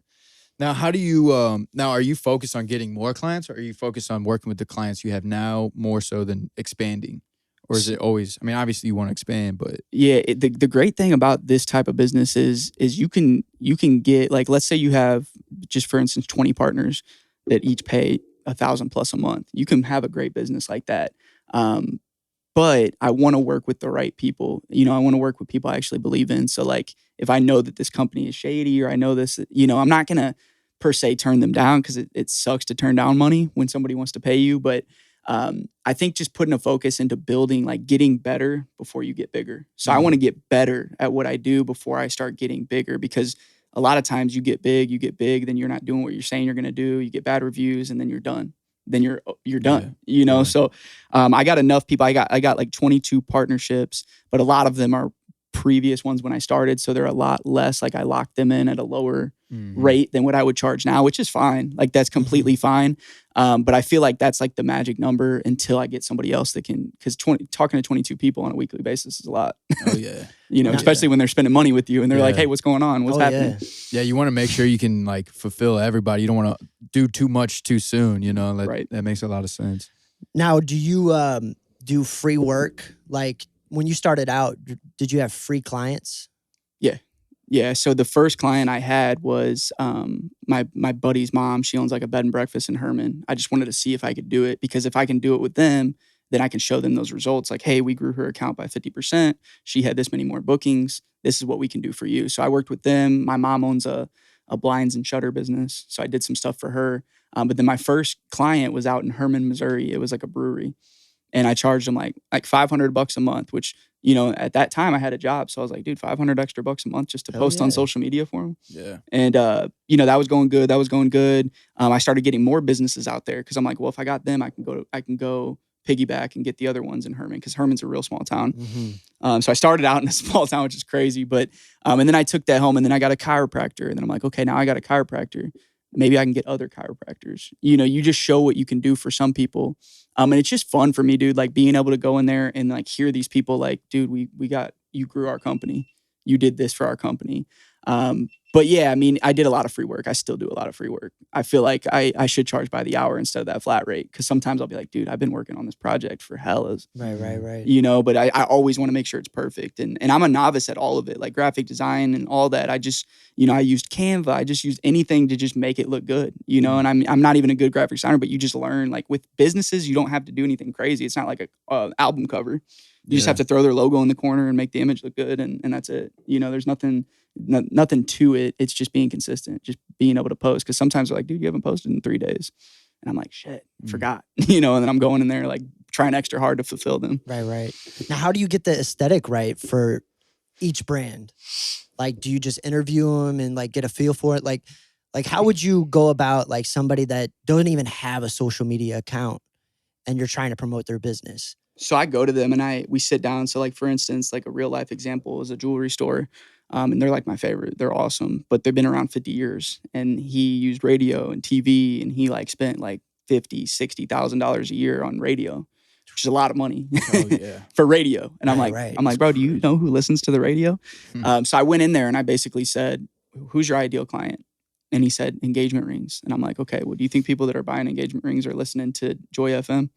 Now, how do you, are you focused on getting more clients, or are you focused on working with the clients you have now more so than expanding? Or is it always, obviously you want to expand, but. Yeah, the great thing about this type of business is you can get, like, let's say you have, just for instance, 20 partners that each pay $1,000+ a month. You can have a great business like that. But I want to work with the right people. I want to work with people I actually believe in. So like, if I know that this company is shady, or I know this, I'm not going to per se turn them down, because it sucks to turn down money when somebody wants to pay you. But I think just putting a focus into building, like getting better before you get bigger. So I want to get better at what I do before I start getting bigger, because a lot of times you get big, then you're not doing what you're saying you're going to do. You get bad reviews, and then you're done. Then you're done, So I got enough people. I got like 22 partnerships, but a lot of them are previous ones when I started. So they're a lot less. Like I locked them in at a lower rate than what I would charge now, which is fine. Like that's completely fine. But I feel like that's like the magic number until I get somebody else that can, because talking to 22 people on a weekly basis is a lot. Oh yeah. Especially when they're spending money with you and they're like, hey, what's going on? What's happening? Yeah, you want to make sure you can like fulfill everybody. You don't want to do too much too soon, Right. That makes a lot of sense. Now, do you do free work? Like when you started out, did you have free clients? Yeah. So the first client I had was my buddy's mom. She owns like a bed and breakfast in Herman. I just wanted to see if I could do it, because if I can do it with them, then I can show them those results. Like, hey, we grew her account by 50%. She had this many more bookings. This is what we can do for you. So I worked with them. My mom owns a blinds and shutter business. So I did some stuff for her. But then my first client was out in Herman, Missouri. It was like a brewery. And I charged them like $500 a month, which, at that time I had a job. So I was like, dude, $500 extra a month just to post on social media for them. Yeah. And, that was going good. I started getting more businesses out there, because I'm like, well, if I got them, I can go piggyback and get the other ones in Herman, because Herman's a real small town. Mm-hmm. So I started out in a small town, which is crazy. But, and then I took that home, and then I got a chiropractor. And then I'm like, okay, now I got a chiropractor. maybe I can get other chiropractors. You know, you just show what you can do for some people. And it's just fun for me, dude, like being able to go in there and like hear these people like, dude, you grew our company. You did this for our company. But yeah, I mean, I did a lot of free work. I still do a lot of free work. I feel like I should charge by the hour instead of that flat rate. Cause sometimes I'll be like, dude, I've been working on this project for hellas. Right. You know, but I always want to make sure it's perfect. And I'm a novice at all of it, like graphic design and all that. I just, you know, I used Canva. I just used anything to just make it look good, you know, and I'm not even a good graphic designer, but you just learn like with businesses, you don't have to do anything crazy. It's not like a album cover. You just have to throw their logo in the corner and make the image look good. And that's it. You know, there's nothing to it. It's just being consistent, just being able to post. Cause sometimes they're like, dude, you haven't posted in 3 days. And I'm like, shit, forgot, you know, and then I'm going in there like trying extra hard to fulfill them. Right. Now, how do you get the aesthetic right for each brand? Like, do you just interview them and like get a feel for it? Like how would you go about like somebody that doesn't even have a social media account and you're trying to promote their business? So I go to them and we sit down. So like, for instance, like a real life example is a jewelry store. And they're like my favorite. They're awesome, but they've been around 50 years and he used radio and TV and he like spent like $50,000-$60,000 a year on radio, which is a lot of money for radio. And I'm like, bro, do you know who listens to the radio? So I went in there and I basically said, who's your ideal client? And he said, engagement rings. And I'm like, okay, well, do you think people that are buying engagement rings are listening to Joy FM?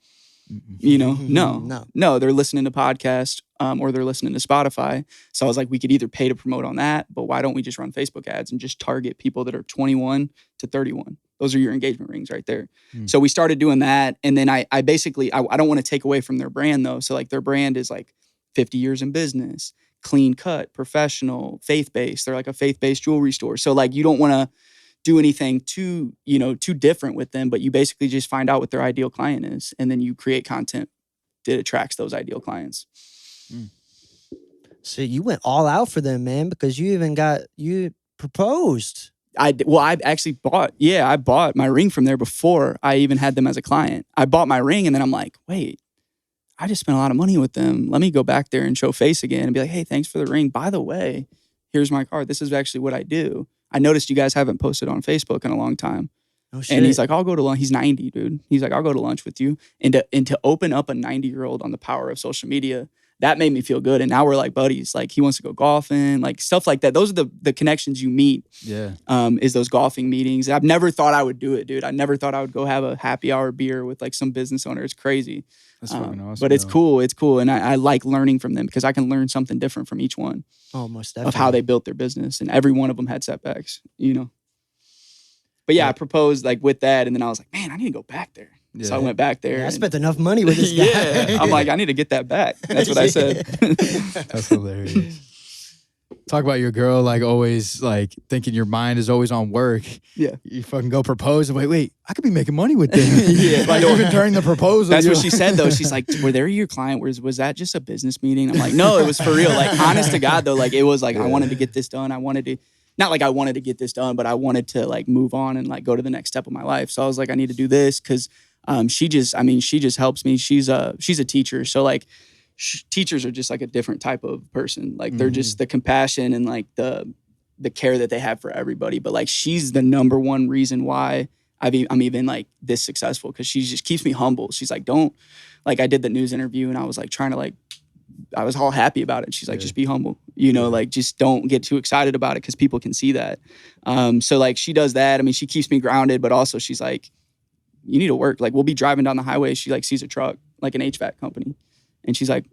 You know, no, they're listening to podcasts or they're listening to Spotify. So I was like, we could either pay to promote on that, but why don't we just run Facebook ads and just target people that are 21 to 31? Those are your engagement rings right there. So we started doing that. And then I basically, I don't want to take away from their brand though. So like their brand is like 50 years in business, clean cut, professional, faith-based. They're like a faith-based jewelry store. So like you don't want to do anything too different with them, but you basically just find out what their ideal client is. And then you create content that attracts those ideal clients. So you went all out for them, man, because you proposed. I actually bought my ring from there before I even had them as a client. I bought my ring and then I'm like, wait, I just spent a lot of money with them. Let me go back there and show face again and be like, hey, thanks for the ring. By the way, here's my card. This is actually what I do. I noticed you guys haven't posted on Facebook in a long time. Oh, shit. And he's like, I'll go to lunch. He's 90, dude. He's like, I'll go to lunch with you. And to open up a 90-year-old on the power of social media, that made me feel good. And now we're like buddies. Like he wants to go golfing, like stuff like that. Those are the connections you meet. Yeah. Is those golfing meetings. I've never thought I would do it, dude. I never thought I would go have a happy hour beer with like some business owner. It's crazy. That's fucking awesome. But it's cool. It's cool. And I like learning from them because I can learn something different from each one. Oh, most definitely. Of how they built their business. And every one of them had setbacks, you know. But yeah, I proposed like with that. And then I was like, man, I need to go back there. Yeah. So I went back there. Yeah, I spent enough money with this guy. I'm like, I need to get that back. That's what I said. That's hilarious. Talk about your girl, like always, like thinking your mind is always on work. Yeah. You fucking go propose and wait, I could be making money with this. Yeah. Like even during the proposal. That's what she said though. She's like, were they your client? Was that just a business meeting? I'm like, no, it was for real. Like honest to God though, like it was like, I wanted to get this done. Not like I wanted to get this done, but I wanted to like move on and like go to the next step of my life. So I was like, I need to do this because she just helps me. She's a teacher. So like teachers are just like a different type of person. Like they're just the compassion and like the care that they have for everybody. But like she's the number one reason why I'm even like this successful because she just keeps me humble. She's like, don't, like I did the news interview and I was like trying to like, I was all happy about it. She's like, just be humble, you know, like just don't get too excited about it because people can see that. So like she does that. I mean, she keeps me grounded, but also she's like, you need to work. Like we'll be driving down the highway. She like sees a truck, like an HVAC company. And she's like,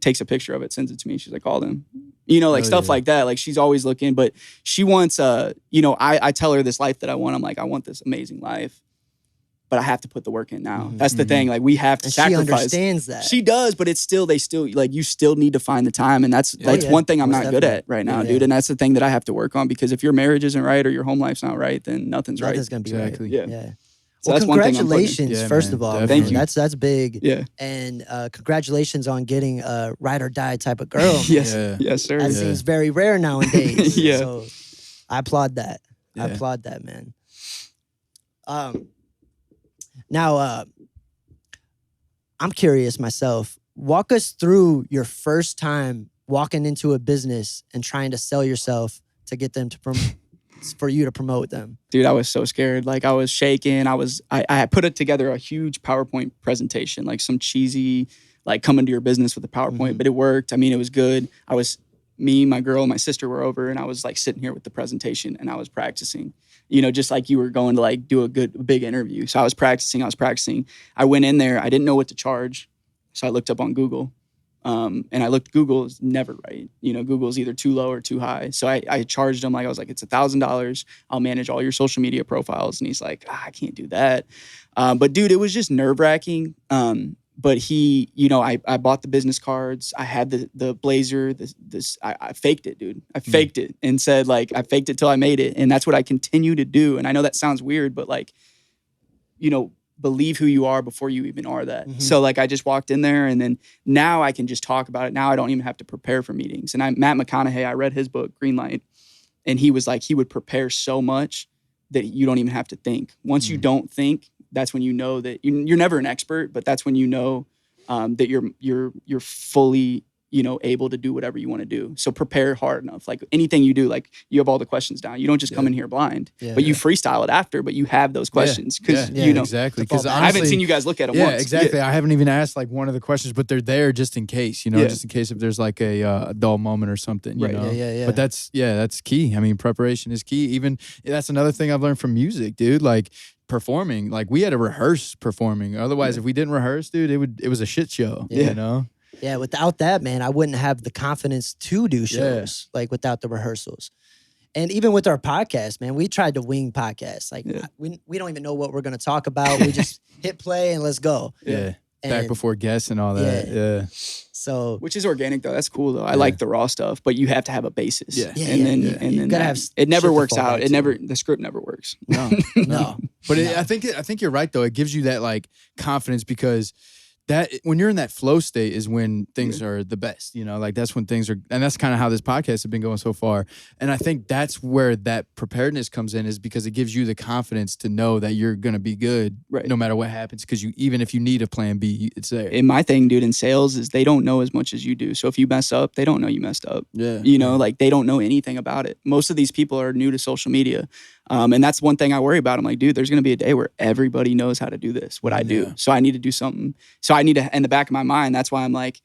takes a picture of it, sends it to me. She's like, call them, you know, like stuff like that. Like she's always looking, but she wants, you know, I tell her this life that I want. I'm like, I want this amazing life, but I have to put the work in now. That's the thing. Like we have to sacrifice. She understands that. She does, but it's still, like you still need to find the time. And that's one thing I'm not good at right now, dude. And that's the thing that I have to work on because if your marriage isn't right or your home life's not right, then nothing's right. Nothing's going to be right. Yeah. So well, congratulations, first of all. Thank you. That's big. Yeah. And congratulations on getting a ride or die type of girl. Yes. Yeah. Yes, sir. That seems very rare nowadays. Yeah. So I applaud that. I applaud that, man. Now, I'm curious myself. Walk us through your first time walking into a business and trying to sell yourself to get them to for you to promote them? Dude, I was so scared. Like, I was shaking. I put it together a huge PowerPoint presentation, like some cheesy, like come into your business with a PowerPoint, but it worked. I mean, it was good. Me, my girl, my sister were over, and I was like sitting here with the presentation, and I was practicing, just like you were going to like do a big interview. So I was practicing. I went in there. I didn't know what to charge. So I looked up on Google. And I looked, Google is never right. Google is either too low or too high. So I charged him, I was like, it's $1,000. I'll manage all your social media profiles. And he's like, I can't do that. But dude, it was just nerve wracking. But I bought the business cards. I had the blazer, I faked it, dude. I faked it and said like, I faked it till I made it. And that's what I continue to do. And I know that sounds weird, but like, believe who you are before you even are that. So like I just walked in there, and then now I can just talk about it. Now I don't even have to prepare for meetings. And Matt McConaughey, I read his book, Greenlight, and he was like, he would prepare so much that you don't even have to think. Once you don't think, that's when you know that you're never an expert, but that's when you know that you're fully able to do whatever you want to do. So prepare hard enough. Like anything you do, like you have all the questions down. You don't just come in here blind, but you freestyle it after, but you have those questions because exactly. Because I haven't seen you guys look at them once. Exactly. I haven't even asked like one of the questions, but they're there just in case, just in case if there's like a dull moment or something, you know? Yeah. But that's key. I mean, preparation is key. Even that's another thing I've learned from music, dude. Like performing, like we had to rehearse performing. Otherwise, if we didn't rehearse, dude, it was a shit show, you know? Yeah, without that, man, I wouldn't have the confidence to do shows, like without the rehearsals. And even with our podcast, man, we tried to wing podcasts. Like we don't even know what we're going to talk about. We just hit play and let's go. Yeah. Back before guests and all that. Yeah. So, which is organic though. That's cool though. I like the raw stuff, but you have to have a basis. And then it never works out. The script never works. No. But I think you're right though. It gives you that like confidence because that when you're in that flow state is when things are the best, like that's when things are, and that's kind of how this podcast has been going so far. And I think that's where that preparedness comes in, is because it gives you the confidence to know that you're going to be good no matter what happens. Because even if you need a plan B, it's there. And my thing, dude, in sales is they don't know as much as you do. So if you mess up, they don't know you messed up. Like they don't know anything about it. Most of these people are new to social media. And that's one thing I worry about. I'm like, dude, there's going to be a day where everybody knows how to do this, what I do. So I need to do something. So I need to, in the back of my mind, that's why I'm like,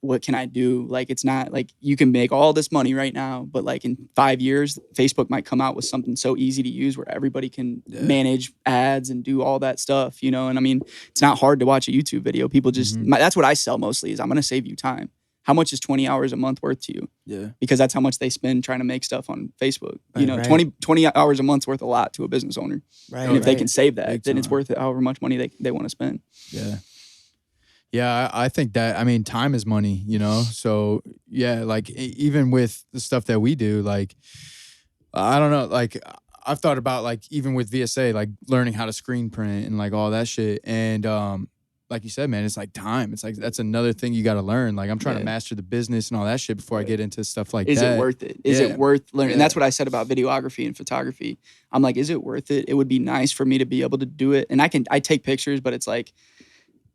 what can I do? Like, it's not like you can make all this money right now, but like in 5 years, Facebook might come out with something so easy to use where everybody can manage ads and do all that stuff, And I mean, it's not hard to watch a YouTube video. People just, that's what I sell mostly is I'm going to save you time. How much is 20 hours a month worth to you? Yeah. Because that's how much they spend trying to make stuff on Facebook. 20 hours a month's worth a lot to a business owner. Right. And if they can save that, then it's worth it however much money they want to spend. Yeah. Yeah, I think that, I mean, time is money, So, yeah, like even with the stuff that we do, like, I don't know, like I've thought about like even with VSA, like learning how to screen print and like all that shit. And like you said, man, it's like time. It's like that's another thing you got to learn. Like I'm trying to master the business and all that shit before I get into stuff like that. Is it worth it? Is it worth learning? And that's what I said about videography and photography. I'm like, is it worth it? It would be nice for me to be able to do it. And I take pictures, but it's like,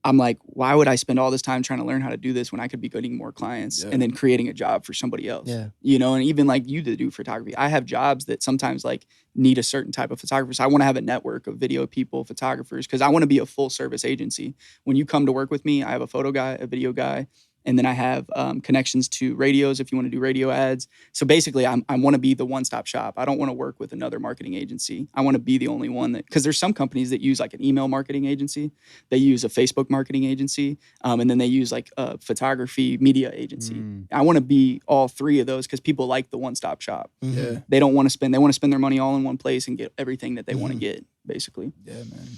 I'm like, why would I spend all this time trying to learn how to do this when I could be getting more clients and then creating a job for somebody else? Yeah. And even like you to do photography, I have jobs that sometimes like need a certain type of photographer. So I want to have a network of video people, photographers, because I want to be a full service agency. When you come to work with me, I have a photo guy, a video guy, and then I have connections to radios if you want to do radio ads. So basically, I want to be the one-stop shop. I don't want to work with another marketing agency. I want to be the only one that, because there's some companies that use like an email marketing agency. They use a Facebook marketing agency. And then they use like a photography media agency. I want to be all three of those because people like the one-stop shop. Yeah. They don't want to spend, they want to spend their money all in one place and get everything that they want to get, basically. Yeah, man.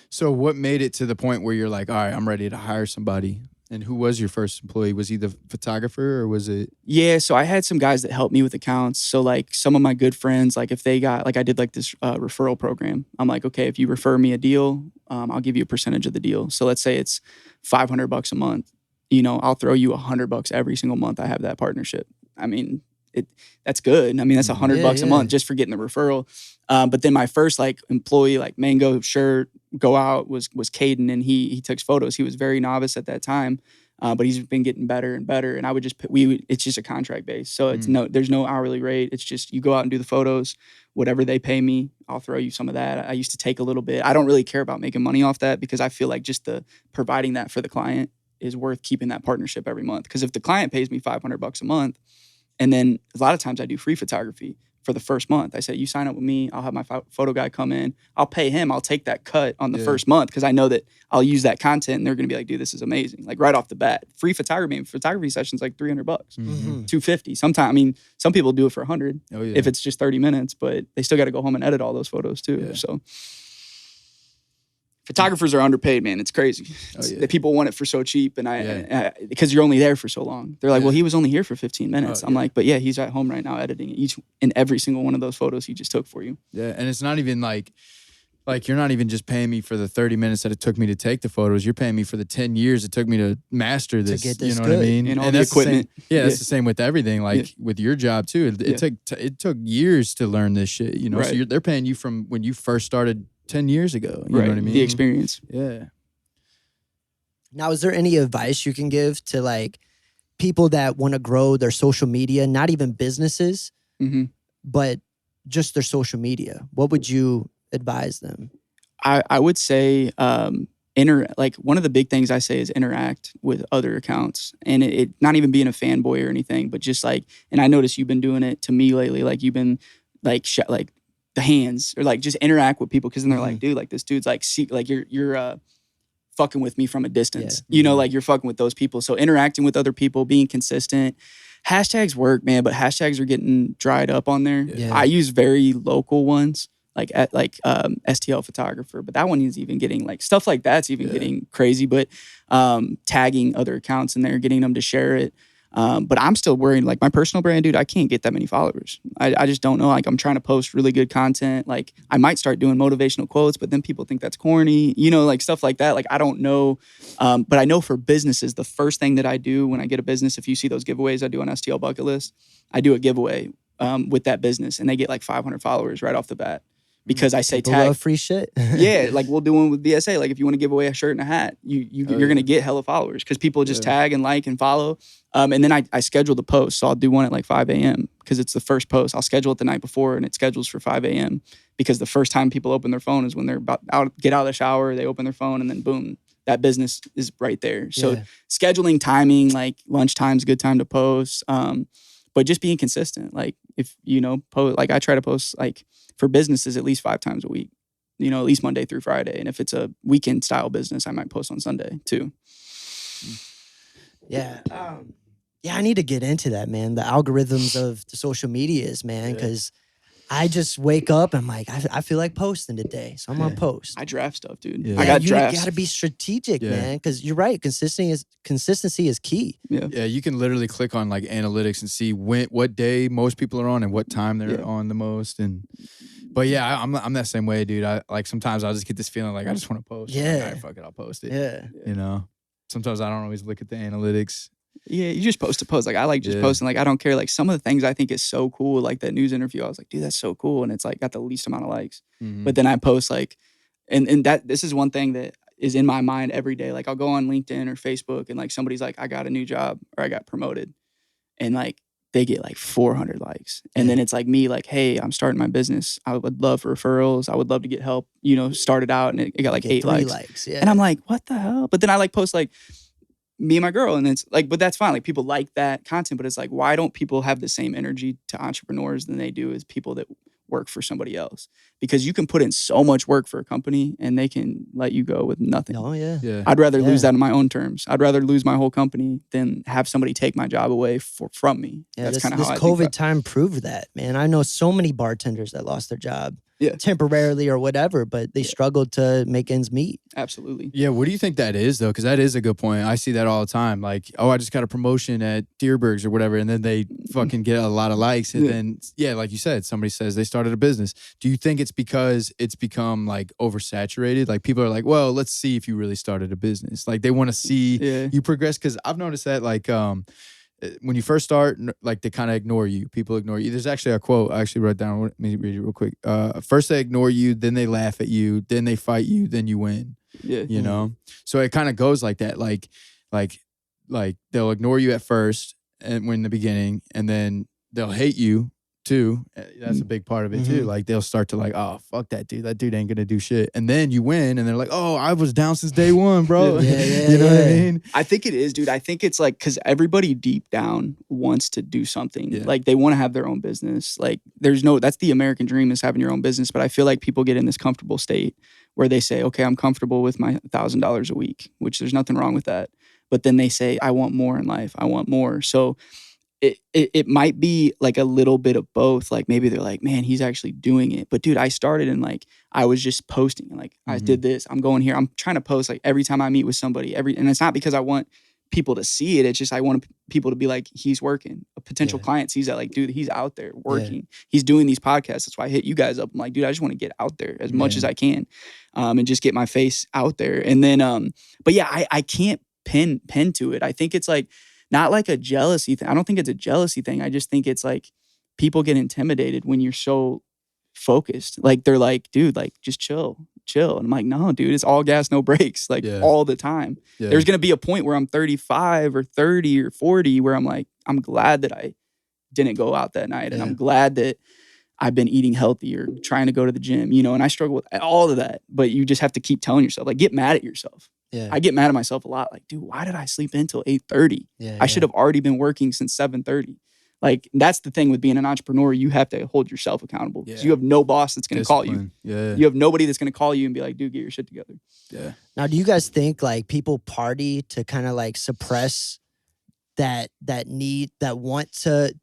So what made it to the point where you're like, all right, I'm ready to hire somebody? And who was your first employee? Was he the photographer or was it? Yeah, so I had some guys that helped me with accounts. So like some of my good friends, like if they got, like I did like this referral program. I'm like, okay, if you refer me a deal, I'll give you a percentage of the deal. So let's say it's $500 a month. I'll throw you $100 every single month I have that partnership. I mean, that's good. I mean, that's $100 a month just for getting the referral. But then my first like employee, like Mango shirt, go out was Caden, and he took photos. He was very novice at that time. But he's been getting better and better. And I would just it's just a contract base, so it's there's no hourly rate. It's just you go out and do the photos, whatever they pay me, I'll throw you some of that. I used to take a little bit. I don't really care about making money off that because I feel like just the providing that for the client is worth keeping that partnership every month. Because if the client pays me $500 a month, and then a lot of times I do free photography for the first month. I say, you sign up with me, I'll have my photo guy come in, I'll pay him, I'll take that cut on the first month because I know that I'll use that content and they're gonna be like, dude, this is amazing. Like right off the bat. Free photography sessions like $300, $250. Sometimes, I mean, some people do it for $100 if it's just 30 minutes, but they still gotta go home and edit all those photos too. So photographers are underpaid, man. It's crazy. The people want it for so cheap, and because you're only there for so long. They're like, well, he was only here for 15 minutes. I'm like, but yeah, he's at home right now editing each and every single one of those photos he just took for you. Yeah, and it's not even like you're not even just paying me for the 30 minutes that it took me to take the photos. You're paying me for the 10 years it took me to master this. To get this you know what I mean? And all the equipment. That's the same with everything. Like with your job too. It took years to learn this shit. You know, so they're paying you from when you first started 10 years ago. You know what I mean? The experience. Yeah. Now, is there any advice you can give to like people that want to grow their social media, not even businesses, but just their social media? What would you advise them? I would say like one of the big things I say is interact with other accounts, and it not even being a fanboy or anything, but just like, and I noticed you've been doing it to me lately. Like you've been like the hands or like just interact with people because then they're like, dude, like this dude's like, like you're fucking with me from a distance. You know, like you're fucking with those people. So interacting with other people, being consistent. Hashtags work, man, but hashtags are getting dried up on there. I use very local ones. Like at STL photographer, but that one is even getting like stuff like that's even getting crazy. But tagging other accounts in there, getting them to share it. But I'm still worried, like my personal brand, dude, I can't get that many followers. I just don't know. Like I'm trying to post really good content. Like I might start doing motivational quotes, but then people think that's corny, you know, like stuff like that. Like I don't know. But I know for businesses, the first thing that I do when I get a business, if you see those giveaways I do on STL Bucket List, I do a giveaway with that business and they get like 500 followers right off the bat. Because I say tag free shit. Like we'll do one with BSA. Like if you want to give away a shirt and a hat, you're gonna get hella followers because people just tag and like and follow. And then I schedule the post, so I'll do one at like 5 a.m. because it's the first post. I'll schedule it the night before, and it schedules for 5 a.m. because the first time people open their phone is when they're about get out of the shower, they open their phone, and then boom, that business is right there. So scheduling timing, like lunchtime's a good time to post. But just being consistent. Like if like I try to post like for businesses at least 5 times a week, you know, at least Monday through Friday. And if it's a weekend style business, I might post on Sunday too. Yeah. I need to get into that, man. The algorithms of the social medias, man, because I just wake up and I'm like, I feel like posting today, so I'm gonna post. I draft stuff, dude. I got drafts. You gotta be strategic, man, because you're right. Consistency is key. Yeah, you can literally click on like analytics and see what day most people are on and what time they're on the most. But yeah, I'm that same way, dude. I like sometimes I'll just get this feeling like I just want to post. Yeah, like, all right, fuck it, I'll post it. Yeah, you know. Sometimes I don't always look at the analytics. Yeah, you just post to post. Like I like just posting. Like I don't care. Like some of the things I think is so cool. Like that news interview, I was like, dude, that's so cool, and it's like got the least amount of likes. But then I post like, and that this is one thing that is in my mind every day. Like I'll go on LinkedIn or Facebook, and like somebody's like, I got a new job or I got promoted, and like they get like 400 likes, and then it's like me, like, hey, I'm starting my business. I would love referrals. I would love to get help. You know, start it out, and it got like 8 likes. And I'm like, what the hell? But then I like post like me and my girl, and it's like, but that's fine. Like people like that content, but it's like, why don't people have the same energy to entrepreneurs than they do as people that work for somebody else? Because you can put in so much work for a company and they can let you go with nothing. Oh yeah. I'd rather lose that on my own terms. I'd rather lose my whole company than have somebody take my job away from me. Yeah, that's kind of how I this COVID time proved that, man. I know so many bartenders that lost their job. Temporarily or whatever, but they struggled to make ends meet. Absolutely. Yeah, what do you think that is, though? Because that is a good point. I see that all the time. Like, oh, I just got a promotion at Deerbergs or whatever, and then they fucking get a lot of likes. And then, like you said, somebody says they started a business. Do you think it's because it's become, like, oversaturated? Like, people are like, well, let's see if you really started a business. Like, they want to see you progress. Because I've noticed that, like, when you first start, like they kind of ignore you. People ignore you. There's actually a quote I actually wrote down. Let me read it real quick. First they ignore you, then they laugh at you, then they fight you, then you win. Yeah. You know? So it kind of goes like that. Like like they'll ignore you at first and when in the beginning, and then they'll hate you too. That's a big part of it too. Like they'll start to like, oh, fuck that dude. That dude ain't gonna do shit. And then you win, and they're like, oh, I was down since day one, bro. You know what I mean? I think it is, dude. I think it's like because everybody deep down wants to do something. Yeah. Like they want to have their own business. Like that's the American dream, is having your own business. But I feel like people get in this comfortable state where they say, okay, I'm comfortable with my $1,000 a week, which there's nothing wrong with that. But then they say, I want more in life. I want more. So it might be like a little bit of both. Like maybe they're like, man, he's actually doing it. But dude, I started and like I was just posting. Like I did this. I'm going here. I'm trying to post like every time I meet with somebody. And it's not because I want people to see it. It's just I want people to be like, he's working. A potential client sees that, like, dude, he's out there working. He's doing these podcasts. That's why I hit you guys up. I'm like, dude, I just want to get out there as much as I can, and just get my face out there. And then, but yeah, I can't pin to it. I think it's like, not like a jealousy thing. I don't think it's a jealousy thing. I just think it's like people get intimidated when you're so focused. Like they're like, dude, like just chill. And I'm like, no, dude, it's all gas, no brakes, like all the time. There's going to be a point where I'm 35 or 30 or 40 where I'm like, I'm glad that I didn't go out that night. And I'm glad that I've been eating healthy or trying to go to the gym, and I struggle with all of that. But you just have to keep telling yourself, like, get mad at yourself. I get mad at myself a lot. Like, dude, why did I sleep in till 8:30? I should have already been working since 7:30. Like, that's the thing with being an entrepreneur. You have to hold yourself accountable because you have no boss that's going to call you. You have nobody that's going to call you and be like, dude, get your shit together. Now, do you guys think like people party to kind of like suppress that need, that want to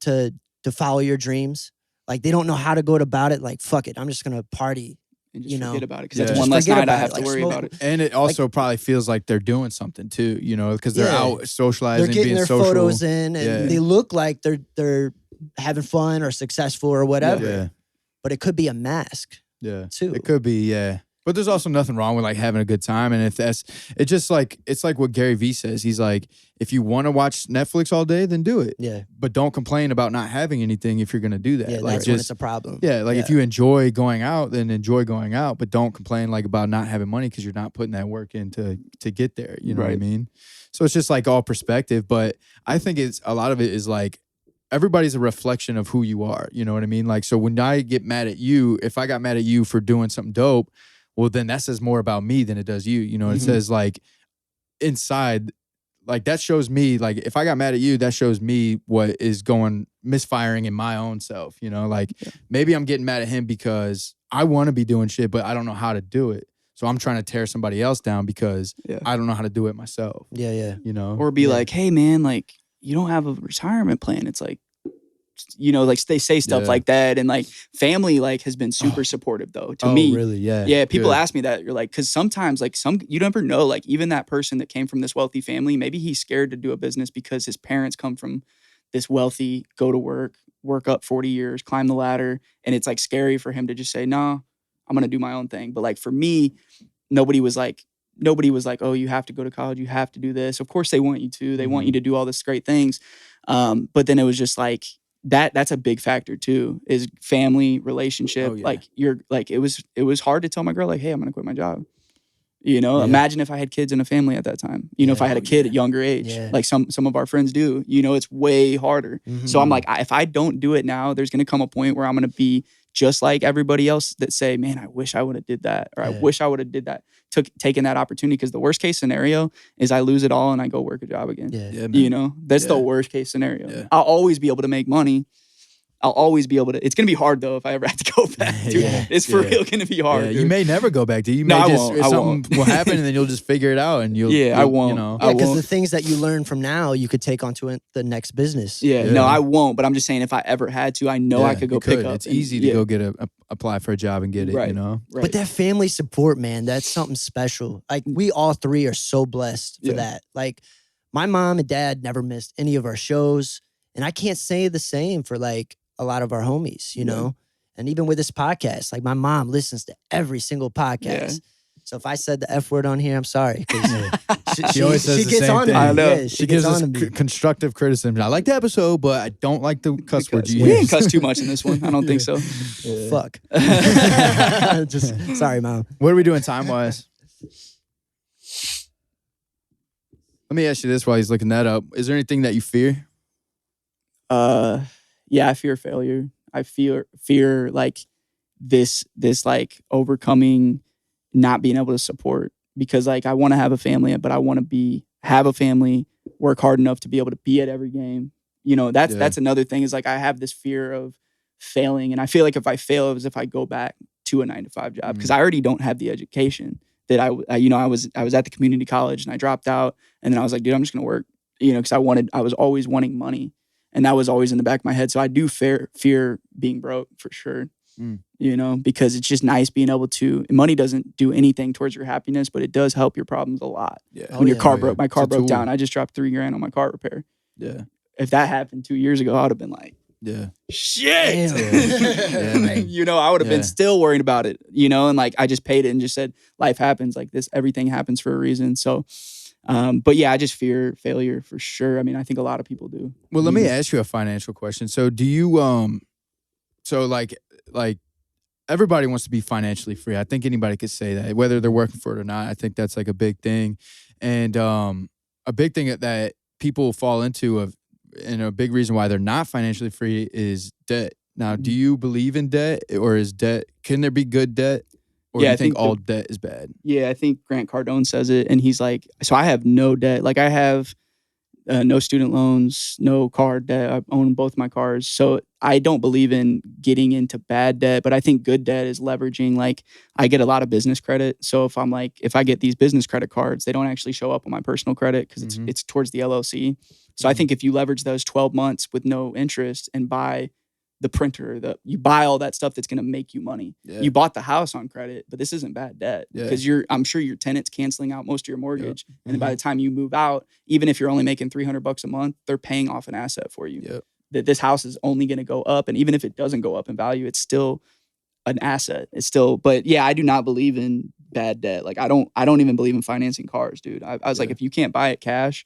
follow your dreams? Like they don't know how to go about it. Like, fuck it, I'm just going to party. And just forget about it because that's one less night I have to worry about it. And it also probably feels like they're doing something too, because they're out socializing, they're getting being their social. photos in, and they look like they're having fun or successful or whatever. But it could be a mask. Too. It could be. But there's also nothing wrong with like having a good time. And if it's like what Gary Vee says. He's like, if you want to watch Netflix all day, then do it. But don't complain about not having anything if you're going to do that. Like, that's when it's a problem. If you enjoy going out, then enjoy going out. But don't complain like about not having money because you're not putting that work in to get there. You know what I mean? So it's just like all perspective. But I think a lot of it is like, everybody's a reflection of who you are. You know what I mean? Like, so when I get mad at you, if I got mad at you for doing something dope, well, then that says more about me than it does you. It says like inside, like that shows me, like if I got mad at you, that shows me what is misfiring in my own self. Like maybe I'm getting mad at him because I want to be doing shit, but I don't know how to do it. So I'm trying to tear somebody else down because I don't know how to do it myself. Or be like, hey man, like you don't have a retirement plan. It's like, like they say stuff like that, and like family like has been super supportive though to me. Really? People ask me that. You're like, because sometimes like you never know, like even that person that came from this wealthy family, maybe he's scared to do a business because his parents come from this wealthy, go to work up 40 years, climb the ladder, and it's like scary for him to just say, no, I'm gonna do my own thing. But like for me, nobody was like, oh, you have to go to college, you have to do this. Of course they want you to. They want you to do all this great things. But then it was just like that's a big factor too, is family, relationship. Like you're like it was hard to tell my girl like, hey, I'm gonna quit my job. Imagine if I had kids in a family at that time. If I had a kid at younger age, like some of our friends do, it's way harder. So I'm like, if I don't do it now, there's gonna come a point where I'm gonna be just like everybody else that say, man, I wish I would have did that, or I wish I would have did that, taken that opportunity. Because the worst case scenario is I lose it all and I go work a job again. That's the worst case scenario. I'll always be able to make money. I'll always be able to. It's gonna be hard though if I ever have to go back. Dude. It's for real gonna be hard. You may never go back. You may something will happen and then you'll just figure it out and you'll. I won't. Because the things that you learn from now, you could take onto the next business. No, I won't. But I'm just saying, if I ever had to, I know I could go pick up. It's easy to go apply for a job and get it. Right. But that family support, man, that's something special. Like we all three are so blessed for that. Like my mom and dad never missed any of our shows, and I can't say the same for like a lot of our homies, and even with this podcast, like my mom listens to every single podcast. So if I said the F word on here, I'm sorry. She always says the gets same on thing. me. I know. Yeah, she gives us constructive criticism. I like the episode, but I don't like the cuss words you We use. didn't cuss too much in this one. I don't think so. Fuck. Sorry, Mom. What are we doing time-wise? Let Let me ask you this while he's looking that up. Is there anything that you fear? Yeah, I fear failure. I fear like this like overcoming not being able to support, because like I want to have a family, but I want to have a family, work hard enough to be able to be at every game. You know, that's another thing, is like I have this fear of failing, and I feel like if I fail, it was if I go back to a 9-to-5 job, because I already don't have the education that I was at the community college and I dropped out, and then I was like, dude, I'm just gonna work, you know, because I was always wanting money, and that was always in the back of my head. So I do fear being broke for sure. You know, because it's just nice being able to, money doesn't do anything towards your happiness, but it does help your problems a lot. Yeah. When your car broke, my car broke down. I just dropped $3,000 on my car repair. Yeah. If that happened 2 years ago, I would have been like, shit. You know, I would have been still worried about it, you know, and like I just paid it and just said, life happens like this. Everything happens for a reason. So, but yeah, I just fear failure for sure. I mean, I think a lot of people do. Well, let me ask you a financial question. So do you, so like everybody wants to be financially free. I think anybody could say that, whether they're working for it or not. I think that's like a big thing. And a big thing that people fall into and a big reason why they're not financially free is debt. Now, do you believe in debt, or can there be good debt? Or do you think all debt is bad? Yeah, I think Grant Cardone says it, and he's like, so I have no debt. Like I have no student loans, no car debt. I own both my cars. So I don't believe in getting into bad debt, but I think good debt is leveraging. Like I get a lot of business credit. So if I get these business credit cards, they don't actually show up on my personal credit because it's towards the LLC. So I think if you leverage those 12 months with no interest and buy the printer, you buy all that stuff that's going to make you money. Yeah. You bought the house on credit, but this isn't bad debt because I'm sure your tenant's canceling out most of your mortgage. Yep. And then by the time you move out, even if you're only making $300 a month, they're paying off an asset for you. Yep. That this house is only going to go up. And even if it doesn't go up in value, it's still an asset. But yeah, I do not believe in bad debt. Like I don't even believe in financing cars, dude. I was like, if you can't buy it cash,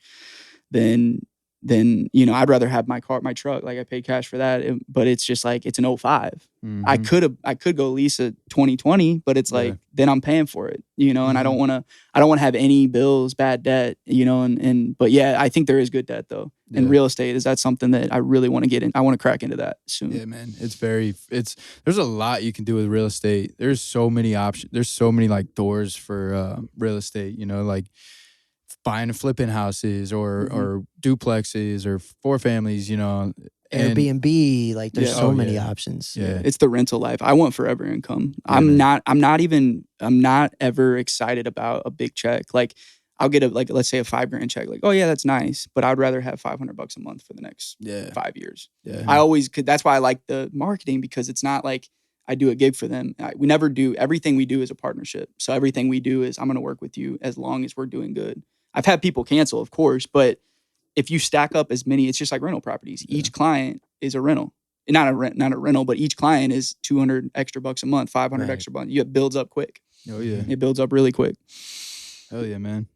then you know, I'd rather have my truck. Like I paid cash for that, but it's just like it's an 05. I could go lease a 2020, but it's like then I'm paying for it, you know. And I don't want to have any bills, bad debt, you know. But yeah, I think there is good debt though. And real estate, is that something that I really want to get in? I want to crack into that soon. Yeah, man. There's a lot you can do with real estate. There's so many options. There's so many like doors for real estate, you know, like buying and flipping houses or duplexes or 4 families, you know. Airbnb, like there's so many options. Yeah. It's the rental life. I want forever income. I'm not ever excited about a big check. Like I'll get let's say a $5,000 check. Like, oh yeah, that's nice. But I'd rather have $500 a month for the next 5 years. Yeah. I always could. That's why I like the marketing, because it's not like I do a gig for them. We never do. Everything we do is a partnership. So everything we do is I'm going to work with you as long as we're doing good. I've had people cancel, of course, but if you stack up as many, it's just like rental properties. Each client is a rental. Not a rental, but each client is $200 extra a month, $500 extra a month. It builds up quick. Oh yeah. It builds up really quick. Hell yeah, man.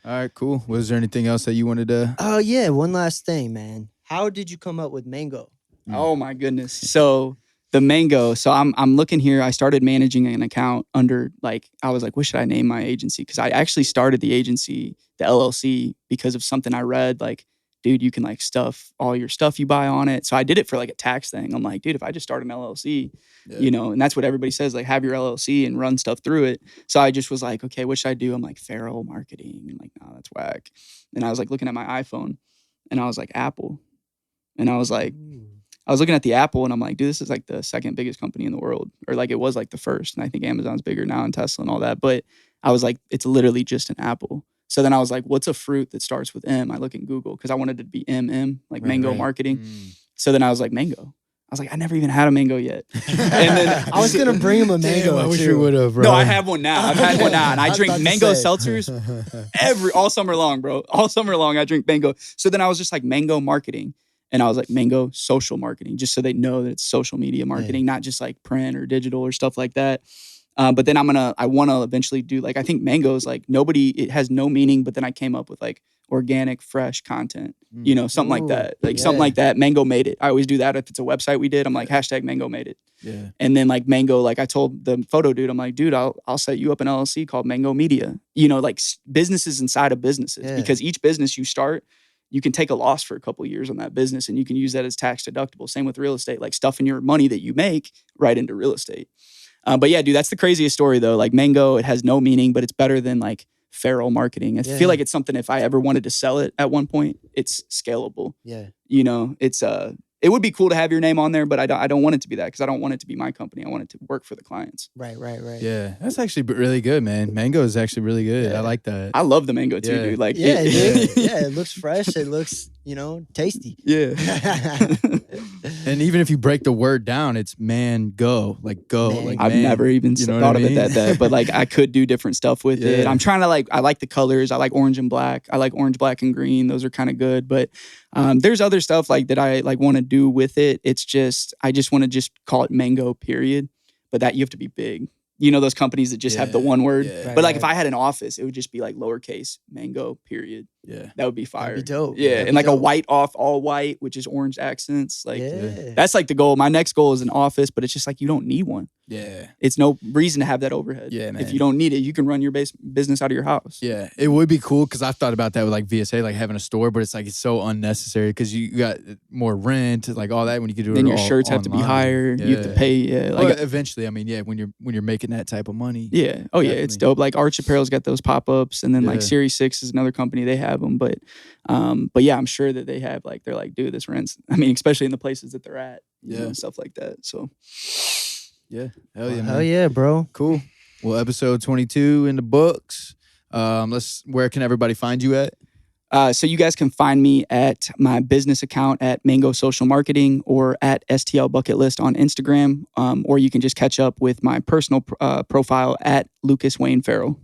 All right, cool. Was there anything else that you wanted to? Oh yeah, one last thing, man. How did you come up with Mango? Oh my goodness. So the Mango. So I'm looking here. I started managing an account under I was like, what should I name my agency? Because I actually started the agency, the LLC, because of something I read. Like, dude, you can stuff all your stuff you buy on it. So I did it for a tax thing. I'm like, dude, if I just start an LLC, you know, and that's what everybody says, like have your LLC and run stuff through it. So I just was like, okay, what should I do? I'm like, Farrell marketing. I'm like, no, that's whack. And I was looking at my iPhone and I was like, Apple. And I was like, I was looking at the Apple and I'm like, dude, this is the second biggest company in the world. Or it was the first. And I think Amazon's bigger now and Tesla and all that. But I was like, it's literally just an apple. So then I was like, what's a fruit that starts with M? I look in Google because I wanted it to be mango marketing. So then I was like, mango. I was like, I never even had a mango yet. And then I was going to bring him a mango. I wish you would have, bro. No, I have one now. I've had one now. And I drink mango seltzers all summer long, bro. All summer long, I drink mango. So then I was just like, mango marketing. And I was like, mango social marketing, just so they know that it's social media marketing, not just print or digital or stuff like that. But then I want to eventually do I think mango is it has no meaning, but then I came up with organic, fresh content. You know, something like Ooh, that. Like yeah. something like that. Mango made it. I always do that if it's a website we did. I'm like, hashtag Mango made it. Yeah. And then like Mango, like I told the photo dude, I'm like, dude, I'll set you up an LLC called Mango Media. You know, like businesses inside of businesses. Yeah. Because each business you start, you can take a loss for a couple of years on that business and you can use that as tax deductible. Same with real estate, like stuffing your money that you make right into real estate. But yeah, dude, that's the craziest story though. Like Mango, it has no meaning, but it's better than like Farrell marketing. I feel like it's something if I ever wanted to sell it at one point, it's scalable. Yeah. You know, it's it would be cool to have your name on there, but I don't want it to be that because I don't want it to be my company. I want it to work for the clients. Right. Yeah, that's actually really good, man. Mango is actually really good. Yeah. I like that. I love the mango too, Yeah. dude. Like, Yeah, dude. Yeah, it looks fresh. It looks, tasty. yeah. And even if you break the word down, it's go. Like I've never even thought of it that, but like I could do different stuff with it. I'm trying to I like the colors. I like orange and black. I like orange, black, and green. Those are kind of good. But there's other stuff like that I like want to do with it. It's just, I just want to just call it Mango, period. But that you have to be big. You know, those companies that just have the one word. Yeah. But like if I had an office, it would just be like lowercase Mango, period. Yeah. That would be fire. That'd be dope. Yeah. That'd And be like dope. a white off, all white, which is orange accents. Like Yeah. that's like the goal. My next goal is an office, but it's just like you don't need one. Yeah. It's no reason to have that overhead. Yeah, man. If you don't need it, you can run your business out of your house. Yeah, it would be cool because I thought about that with like VSA, like having a store, but it's like it's so unnecessary because you got more rent, like all that when you could do Then it your all shirts have to be online. higher. You have to pay. Yeah, Well, like eventually, I mean, yeah, when you're making that type of money. yeah. Oh yeah, it's Definitely. dope. Like Arch Apparel's got those pop ups, and then like Yeah. Series 6 is another company. They have them, but yeah, I'm sure that they have like they're like, dude, this rent's. I mean, especially in the places that they're at, you know, and stuff like that. So Yeah, hell yeah, man. Hell yeah, bro. Cool. Well, episode 22 in the books. Where can everybody find you at? So you guys can find me at my business account at Mango Social Marketing or at STL Bucket List on Instagram, or you can just catch up with my personal profile at Lucas Wayne Farrell.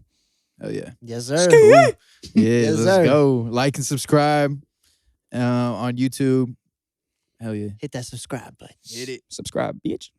Hell yeah. Yes, sir. Yeah, Yes, let's sir. go. Like and subscribe on YouTube. Hell yeah. Hit that subscribe button. Hit it. Subscribe, bitch.